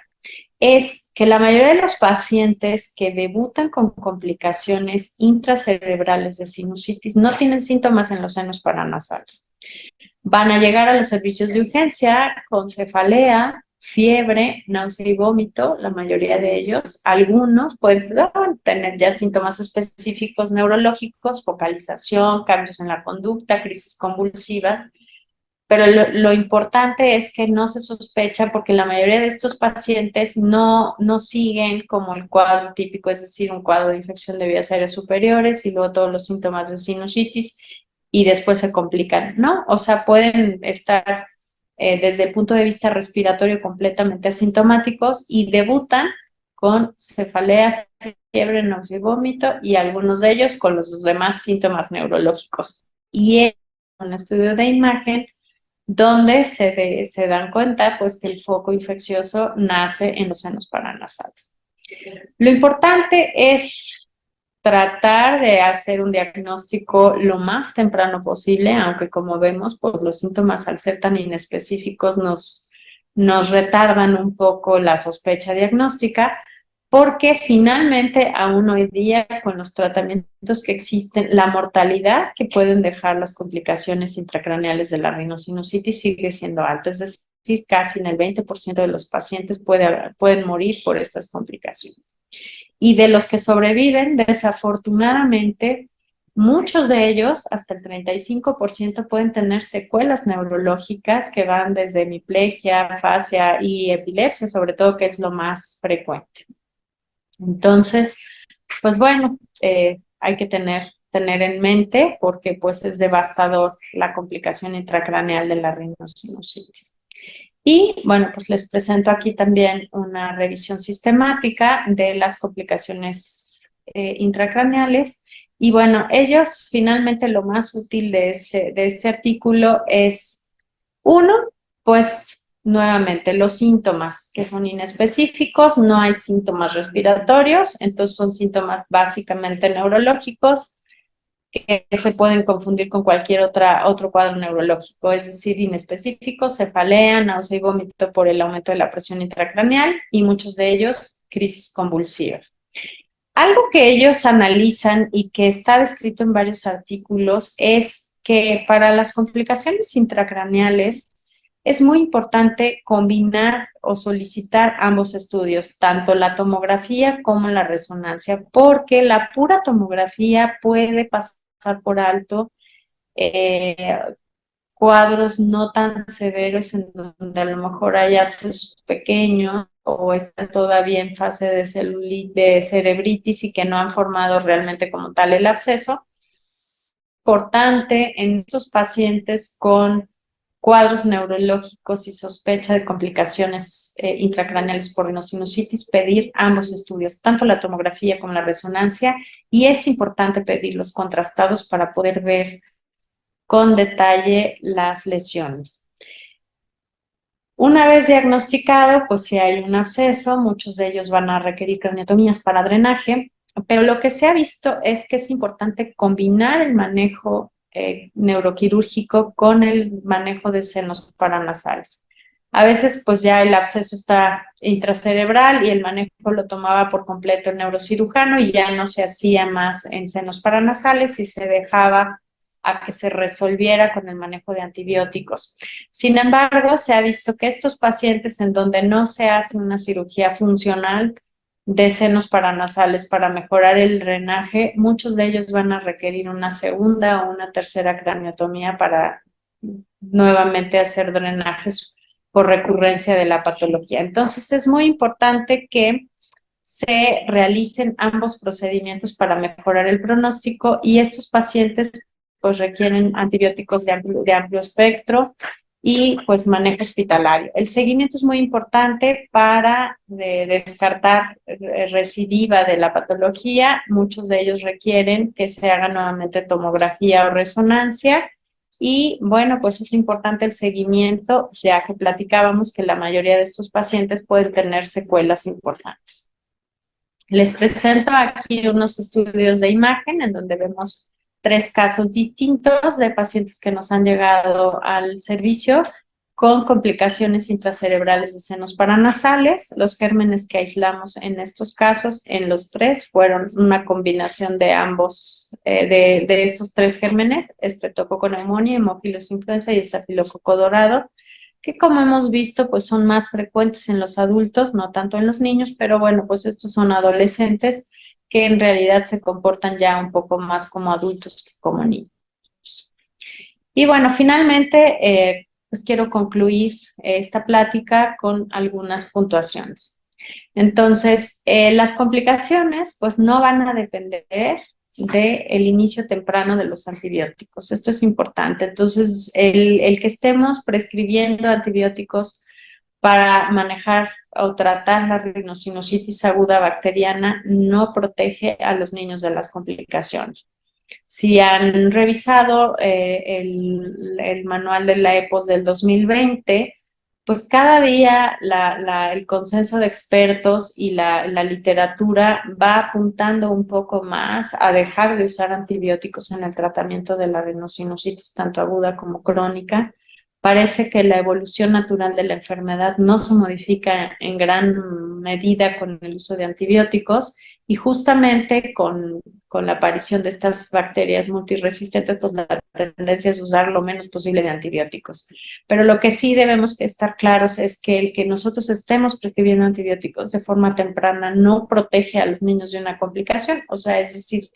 Es que la mayoría de los pacientes que debutan con complicaciones intracerebrales de sinusitis no tienen síntomas en los senos paranasales. Van a llegar a los servicios de urgencia con cefalea, fiebre, náusea y vómito, la mayoría de ellos. Algunos pueden tener ya síntomas específicos neurológicos, focalización, cambios en la conducta, crisis convulsivas, pero lo importante es que no se sospecha, porque la mayoría de estos pacientes no siguen como el cuadro típico, es decir, un cuadro de infección de vías aéreas superiores y luego todos los síntomas de sinusitis y después se complican, ¿no? O sea, pueden estar desde el punto de vista respiratorio completamente asintomáticos y debutan con cefalea, fiebre, náusea y vómito, y algunos de ellos con los demás síntomas neurológicos. Y es un estudio de imagen donde se dan cuenta pues que el foco infeccioso nace en los senos paranasales. Lo importante es tratar de hacer un diagnóstico lo más temprano posible, aunque como vemos, pues los síntomas al ser tan inespecíficos nos retardan un poco la sospecha diagnóstica, porque finalmente aún hoy día con los tratamientos que existen, la mortalidad que pueden dejar las complicaciones intracraneales de la rinosinusitis sigue siendo alta, es decir, casi en el 20% de los pacientes pueden morir por estas complicaciones. Y de los que sobreviven, desafortunadamente, muchos de ellos, hasta el 35%, pueden tener secuelas neurológicas que van desde hemiplegia, afasia y epilepsia, sobre todo, que es lo más frecuente. Entonces, pues bueno, hay que tener en mente, porque pues es devastador la complicación intracraneal de la rinosinusitis. Y bueno, pues les presento aquí también una revisión sistemática de las complicaciones intracraneales. Y bueno, ellos finalmente lo más útil de este artículo es, uno, pues nuevamente los síntomas que son inespecíficos, no hay síntomas respiratorios, entonces son síntomas básicamente neurológicos. que se pueden confundir con cualquier otro cuadro neurológico, es decir, inespecífico, cefalea, náusea y vómito por el aumento de la presión intracraneal y muchos de ellos crisis convulsivas. Algo que ellos analizan y que está descrito en varios artículos es que para las complicaciones intracraneales es muy importante combinar o solicitar ambos estudios, tanto la tomografía como la resonancia, porque la pura tomografía puede pasar por alto cuadros no tan severos en donde a lo mejor hay abscesos pequeños o están todavía en fase de cerebritis y que no han formado realmente como tal el absceso. Importante en estos pacientes con cuadros neurológicos y sospecha de complicaciones intracraneales por rinosinusitis, pedir ambos estudios, tanto la tomografía como la resonancia, y es importante pedirlos contrastados para poder ver con detalle las lesiones. Una vez diagnosticado, pues si hay un absceso, muchos de ellos van a requerir craniotomías para drenaje, pero lo que se ha visto es que es importante combinar el manejo neuroquirúrgico con el manejo de senos paranasales. A veces pues ya el absceso está intracerebral y el manejo lo tomaba por completo el neurocirujano y ya no se hacía más en senos paranasales y se dejaba a que se resolviera con el manejo de antibióticos. Sin embargo, se ha visto que estos pacientes en donde no se hace una cirugía funcional de senos paranasales para mejorar el drenaje, muchos de ellos van a requerir una segunda o una tercera craniotomía para nuevamente hacer drenajes por recurrencia de la patología. Entonces, es muy importante que se realicen ambos procedimientos para mejorar el pronóstico y estos pacientes pues requieren antibióticos de amplio espectro y pues manejo hospitalario. El seguimiento es muy importante para descartar recidiva de la patología. Muchos de ellos requieren que se haga nuevamente tomografía o resonancia. Y bueno, pues es importante el seguimiento, ya que platicábamos que la mayoría de estos pacientes pueden tener secuelas importantes. Les presento aquí unos estudios de imagen en donde vemos 3 casos distintos de pacientes que nos han llegado al servicio con complicaciones intracerebrales de senos paranasales. Los gérmenes que aislamos en estos casos, en los 3, fueron una combinación de ambos, de estos 3 gérmenes, Streptococcus pneumoniae, Haemophilus influenza y Estafilococo dorado, que como hemos visto, pues son más frecuentes en los adultos, no tanto en los niños, pero bueno, pues estos son adolescentes que en realidad se comportan ya un poco más como adultos que como niños. Y bueno, finalmente, pues quiero concluir esta plática con algunas puntuaciones. Entonces, las complicaciones pues no van a depender del inicio temprano de los antibióticos. Esto es importante. Entonces, el que estemos prescribiendo antibióticos para manejar o tratar la rinosinusitis aguda bacteriana no protege a los niños de las complicaciones. Si han revisado el manual de la EPOS del 2020, pues cada día el consenso de expertos y la literatura va apuntando un poco más a dejar de usar antibióticos en el tratamiento de la rinosinusitis, tanto aguda como crónica. Parece que la evolución natural de la enfermedad no se modifica en gran medida con el uso de antibióticos y justamente con la aparición de estas bacterias multiresistentes, pues la tendencia es usar lo menos posible de antibióticos. Pero lo que sí debemos estar claros es que el que nosotros estemos prescribiendo antibióticos de forma temprana no protege a los niños de una complicación. O sea, es decir,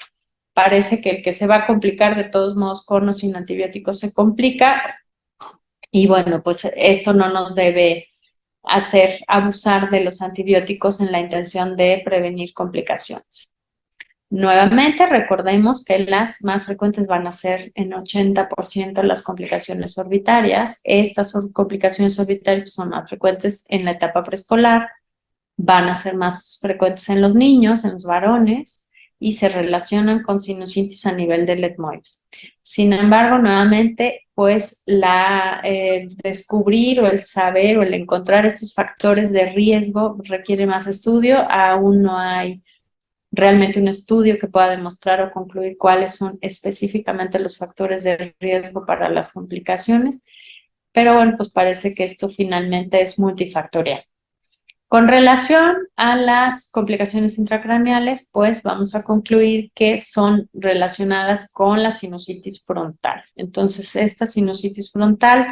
parece que el que se va a complicar de todos modos con o sin antibióticos se complica. Y bueno, pues esto no nos debe hacer abusar de los antibióticos en la intención de prevenir complicaciones. Nuevamente, recordemos que las más frecuentes van a ser en 80% las complicaciones orbitarias. Estas complicaciones orbitarias son más frecuentes en la etapa preescolar, van a ser más frecuentes en los niños, en los varones, y se relacionan con sinusitis a nivel del etmoides. Sin embargo, nuevamente, pues descubrir o el saber o el encontrar estos factores de riesgo requiere más estudio. Aún no hay realmente un estudio que pueda demostrar o concluir cuáles son específicamente los factores de riesgo para las complicaciones. Pero bueno, pues parece que esto finalmente es multifactorial. Con relación a las complicaciones intracraneales, pues vamos a concluir que son relacionadas con la sinusitis frontal. Entonces, esta sinusitis frontal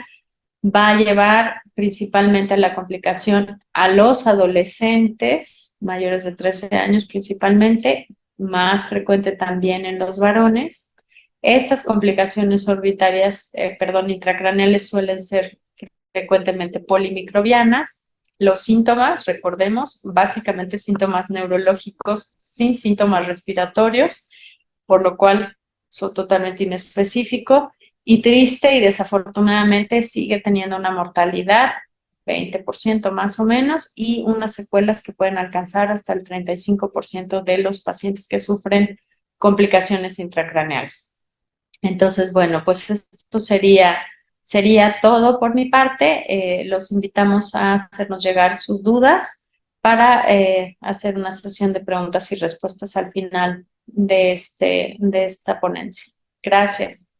va a llevar principalmente a la complicación a los adolescentes mayores de 13 años principalmente, más frecuente también en los varones. Estas complicaciones intracraneales suelen ser frecuentemente polimicrobianas. Los síntomas, recordemos, básicamente síntomas neurológicos sin síntomas respiratorios, por lo cual son totalmente inespecíficos y triste y desafortunadamente sigue teniendo una mortalidad 20% más o menos y unas secuelas que pueden alcanzar hasta el 35% de los pacientes que sufren complicaciones intracraneales. Entonces, bueno, pues esto sería todo por mi parte. Los invitamos a hacernos llegar sus dudas para hacer una sesión de preguntas y respuestas al final de esta ponencia. Gracias.